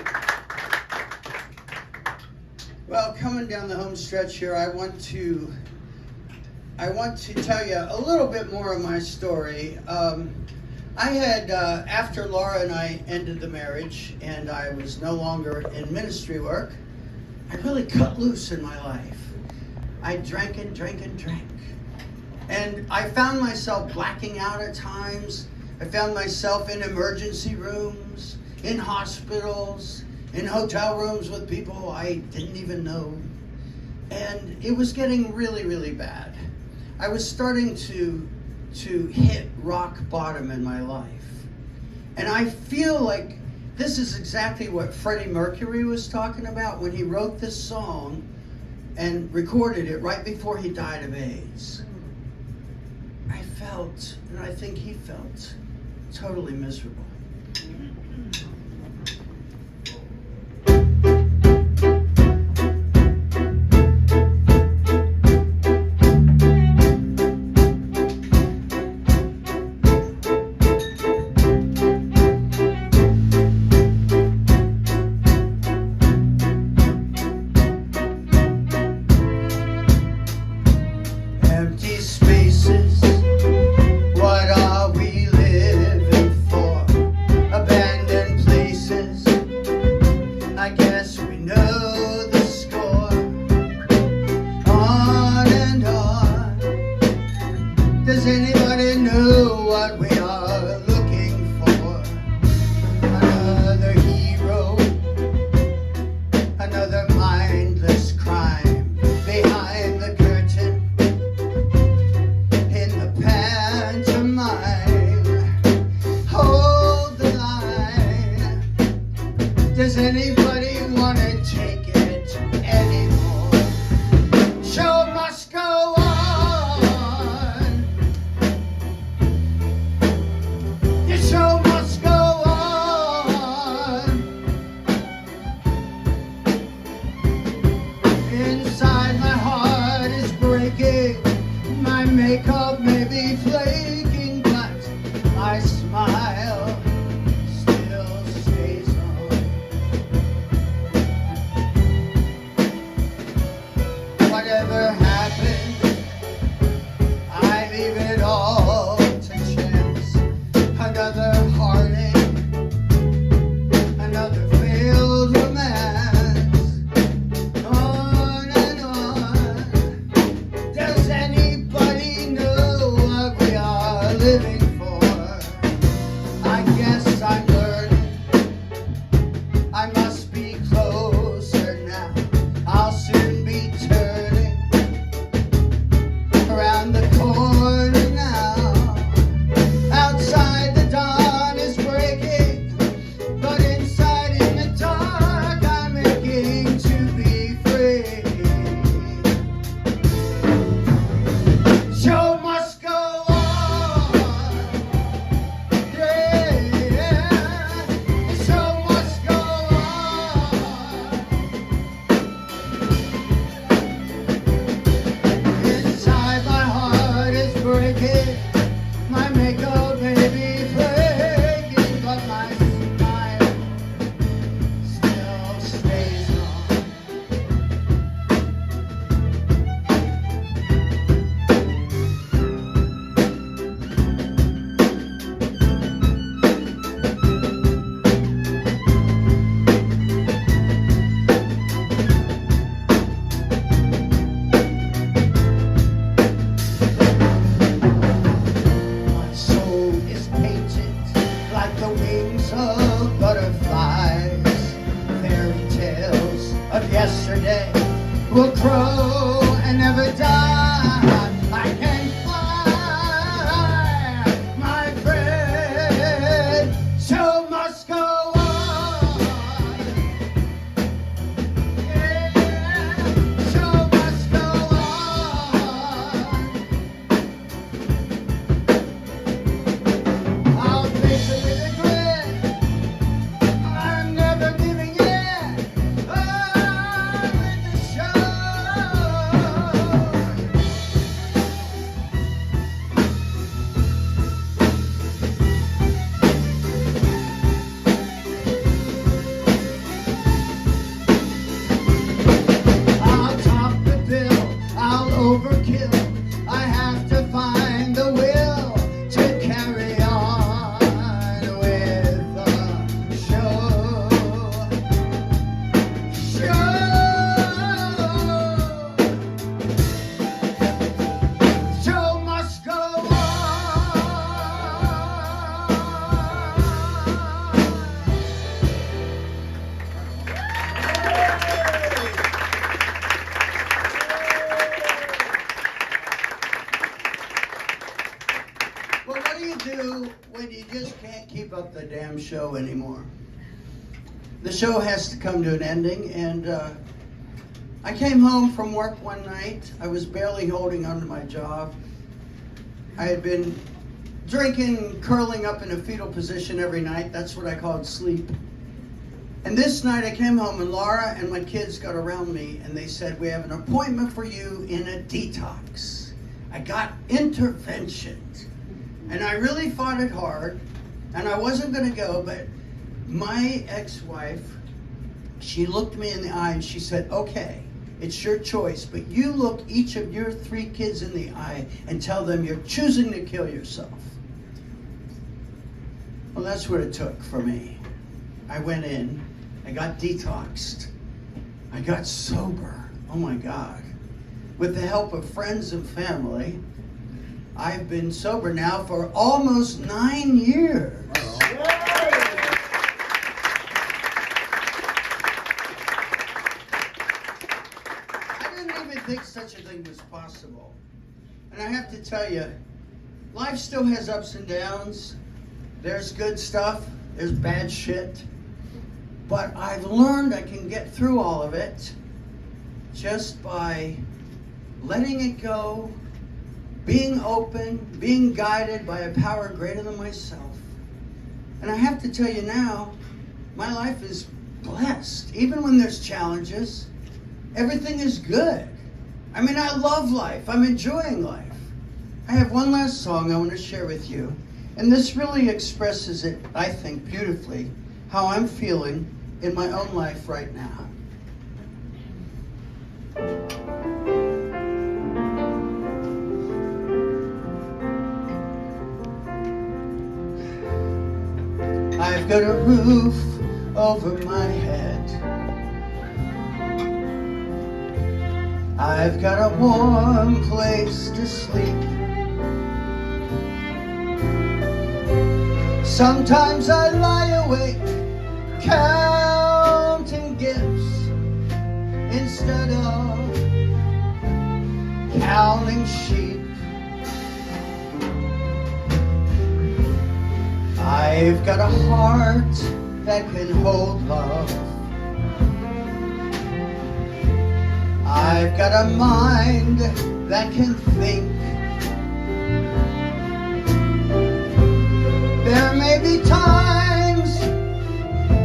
Well, coming down the home stretch here, I want to tell you a little bit more of my story. I had, after Laura and I ended the marriage and I was no longer in ministry work, I really cut loose in my life. I drank and drank and drank. And I found myself blacking out at times. I found myself in emergency rooms, in hospitals, in hotel rooms with people I didn't even know. And it was getting really, really bad. I was starting to hit rock bottom in my life. And I feel like this is exactly what Freddie Mercury was talking about when he wrote this song and recorded it right before he died of AIDS. I felt, and I think he felt, totally miserable. empty spaces. What are we living for? Abandoned places. I guess we know the score. On and on. Does anybody know what we are looking for? Another hero, another mindless crime behind the curtain in the pantomime. Hold the line. Does anybody want to take it anymore? Show must go on. The show must go on. Inside my heart is breaking. My makeup may be flaking, but my smile still stays on. Whatever happened, I leave it all to chance. Another heartache, another failed romance. On and on. Does anybody know what we are living for? I guess I'm learning. I must be closer now. I'll soon be turning around the corner now. Outside the dawn is breaking, but inside in the dark I'm aching to be free. Show must go on. Yeah, the show must go on. Inside my heart is breaking. My makeup may be flaking, but my smile still stays on. My soul is painted like the wings of butterflies. Fairy tales of yesterday will grow and never die. I can fly, my friend. Show must go on. Yeah, show must go on. I'll face it with a grin. I'm never giving in. Oh, with the show. I'll top the bill, I'll overkill. I have to find the will to carry on with the show. Show must go Well, what do you do when you just can't keep up the damn show anymore? The show has to come to an ending, and I came home from work one night. I was barely holding on to my job. I had been drinking, curling up in a fetal position every night. That's what I called sleep. And this night I came home, and Laura and my kids got around me, and they said, "We have an appointment for you in a detox." I got interventions. And I really fought it hard, and I wasn't going to go, but my ex-wife, she looked me in the eye and she said, "Okay, It's your choice. But you look each of your 3 kids in the eye and tell them you're choosing to kill yourself. Well, that's what it took for me. I went in, I got detoxed, I got sober. Oh my God. With the help of friends and family, I've been sober now for almost 9 years. I didn't even think such a thing was possible. And I have to tell you, life still has ups and downs. There's good stuff, there's bad shit. But I've learned I can get through all of it just by letting it go, being open, being guided by a power greater than myself. And I have to tell you now, my life is blessed. Even when there's challenges, everything is good. I mean, I love life. I'm enjoying life. I have one last song I want to share with you. And this really expresses it, I think, beautifully, how I'm feeling in my own life right now. I've got a roof over my head. I've got a warm place to sleep. Sometimes I lie awake counting gifts instead of counting sheep. I've got a heart that can hold love. I've got a mind that can think. There may be times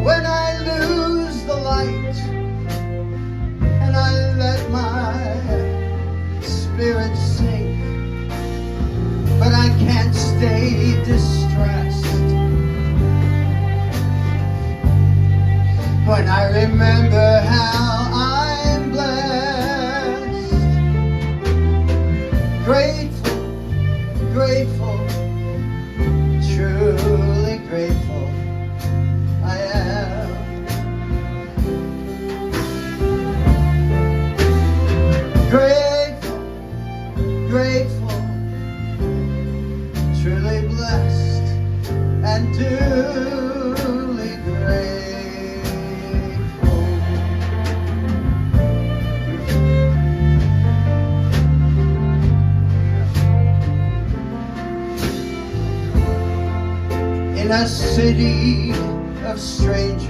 when I lose the light and I let my spirit sink, but I can't stay distressed when I remember how I'm blessed. Grateful, grateful, truly grateful I am. Grateful, grateful, truly blessed and duly grateful. In a city of strangers,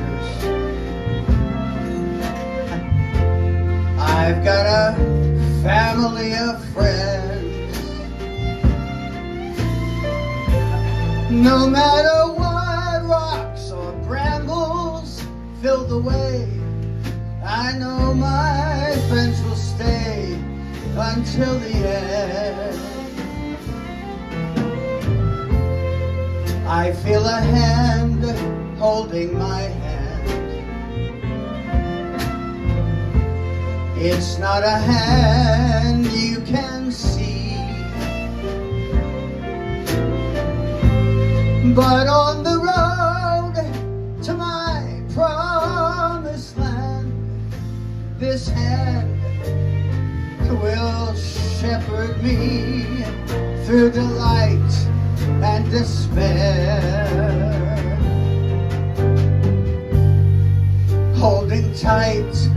I've got a family of friends. No matter what rocks or brambles fill the way, I know my friends will stay until the end. I feel a hand holding my hand. It's not a hand you can see, but on the road to my promised land, this hand will shepherd me through delight and despair, holding tight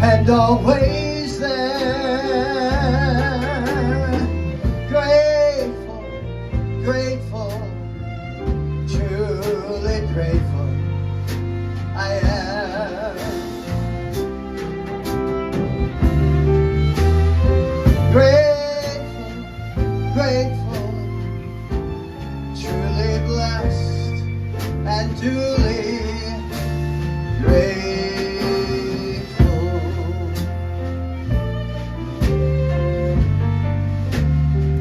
and always there. Grateful, grateful, truly grateful I am. Grateful, grateful, truly blessed and duly grateful.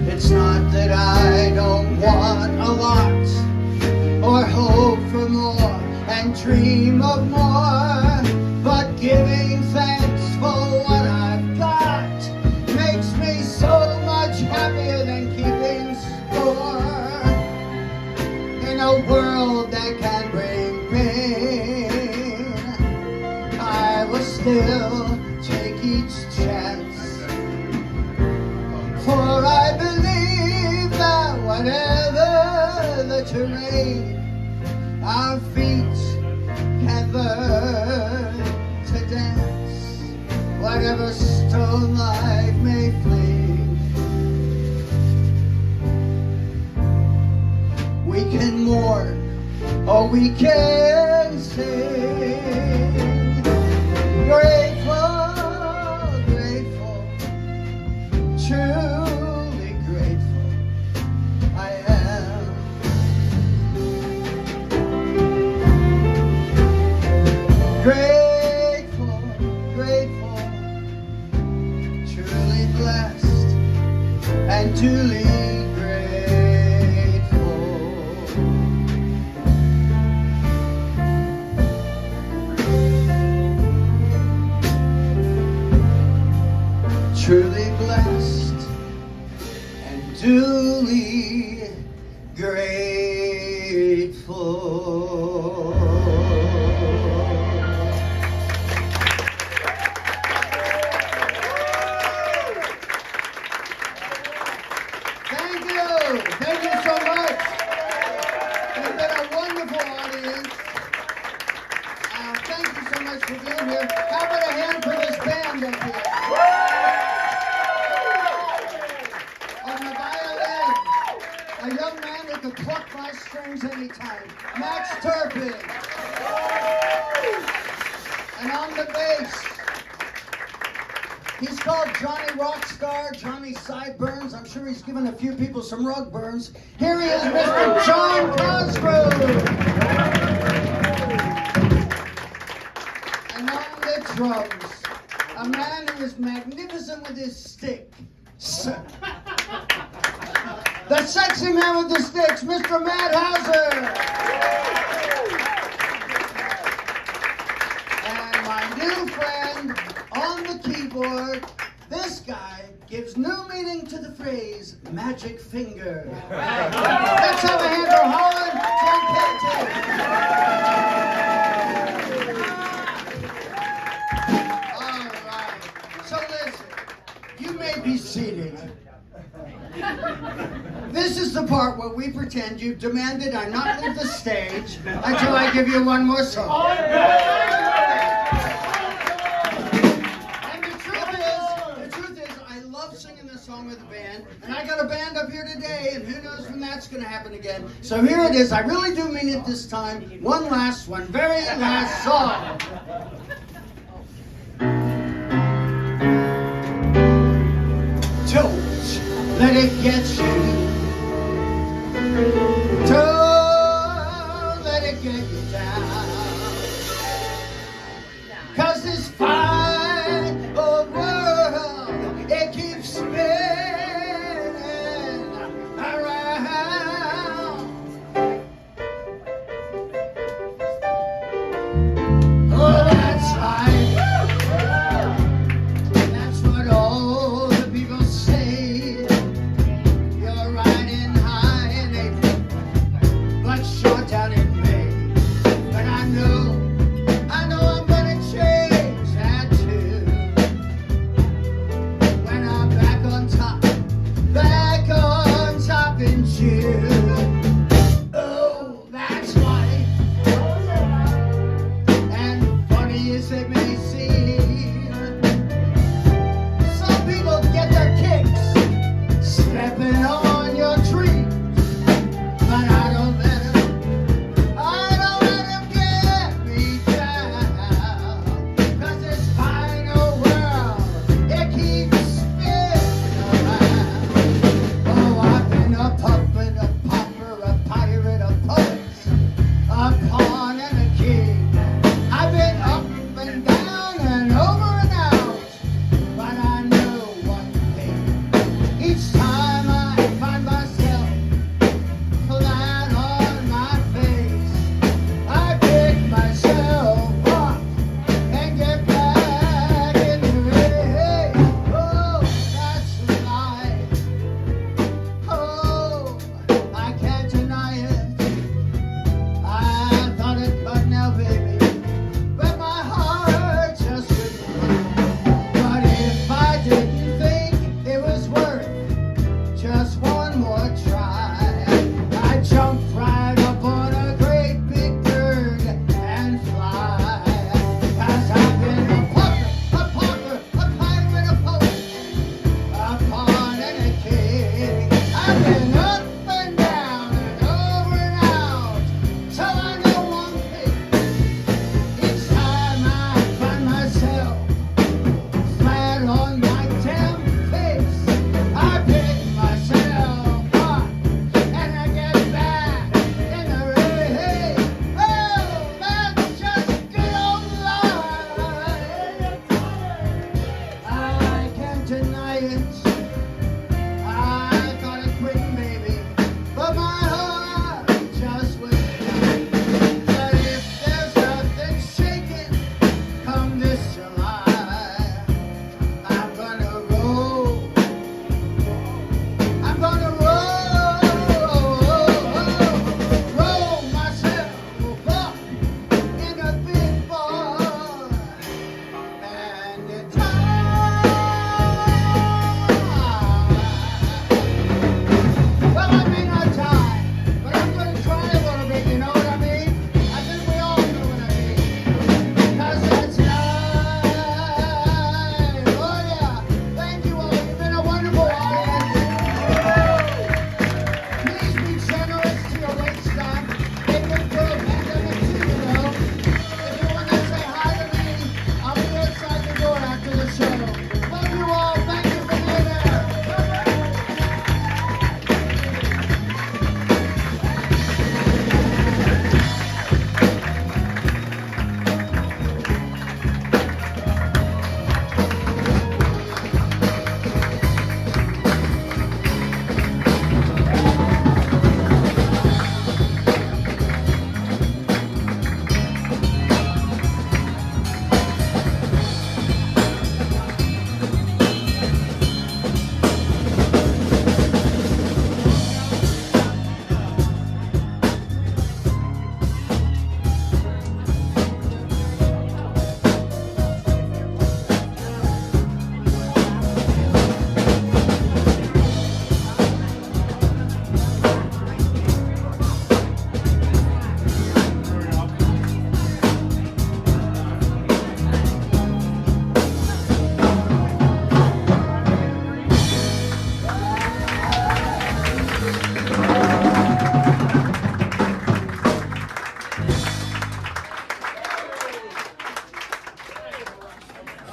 It's not that I don't want a lot or hope for more and dream of more, but giving thanks for what I've got a world that can bring pain, I will still take each chance. For I believe that whatever the terrain, our feet can learn to dance. Whatever stone life may fling, we can mourn or we can sing. Grateful, grateful, truly grateful I am. Grateful, grateful, truly blessed and duly truly blessed and duly grateful. Thank you. Thank you so much. It's been a wonderful audience. Thank you so much for being here. How about a hand for this band up here? A young man who could pluck my strings anytime, Max Turpin. And on the bass, he's called Johnny Rockstar, Johnny Sideburns. I'm sure he's given a few people some rug burns. Here he is, Mr. John Cosgrove. And on the drums, a man who is magnificent with his stick. The sexy man with the sticks, Mr. Matt Hauser. And my new friend on the keyboard, this guy gives new meaning to the phrase, magic finger. Let's have a hand for Holland Jankete. All right, so listen, you may be seated. This is the part where we pretend you've demanded I not leave the stage until I give you one more song. And the truth is, I love singing this song with a band, and I got a band up here today, and who knows when that's going to happen again. So here it is. I really do mean it this time. One very last song. Don't let it get you. Don't let it get you down. 'Cause this fine old world, it keeps spinning around. Oh, that's right. That's what all the people say. You're riding high in April, but short down in May. But I know I'm gonna change that too. When I'm back on top in June. Oh, that's right. And funny as it may seem, some people get their kicks stepping on your tree. But I don't let them get me down. 'Cause this fine old world, it keeps spinning around. Oh, I've been a puppet, a pauper, a pirate, a poet, a pawn and a king. I've been up and down and over and out. But I know one thing. Each time I find myself flat on my face, I pick myself up and get back in the race. Oh, that's life. Oh,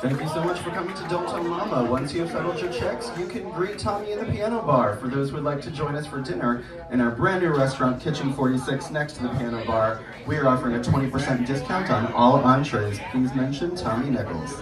Thank you so much for coming to Don't Tell Mama. Once you have settled your checks, you can greet Tommy in the piano bar. For those who would like to join us for dinner in our brand new restaurant, Kitchen 46, next to the piano bar, we are offering a 20% discount on all entrees. Please mention Tommy Nichols.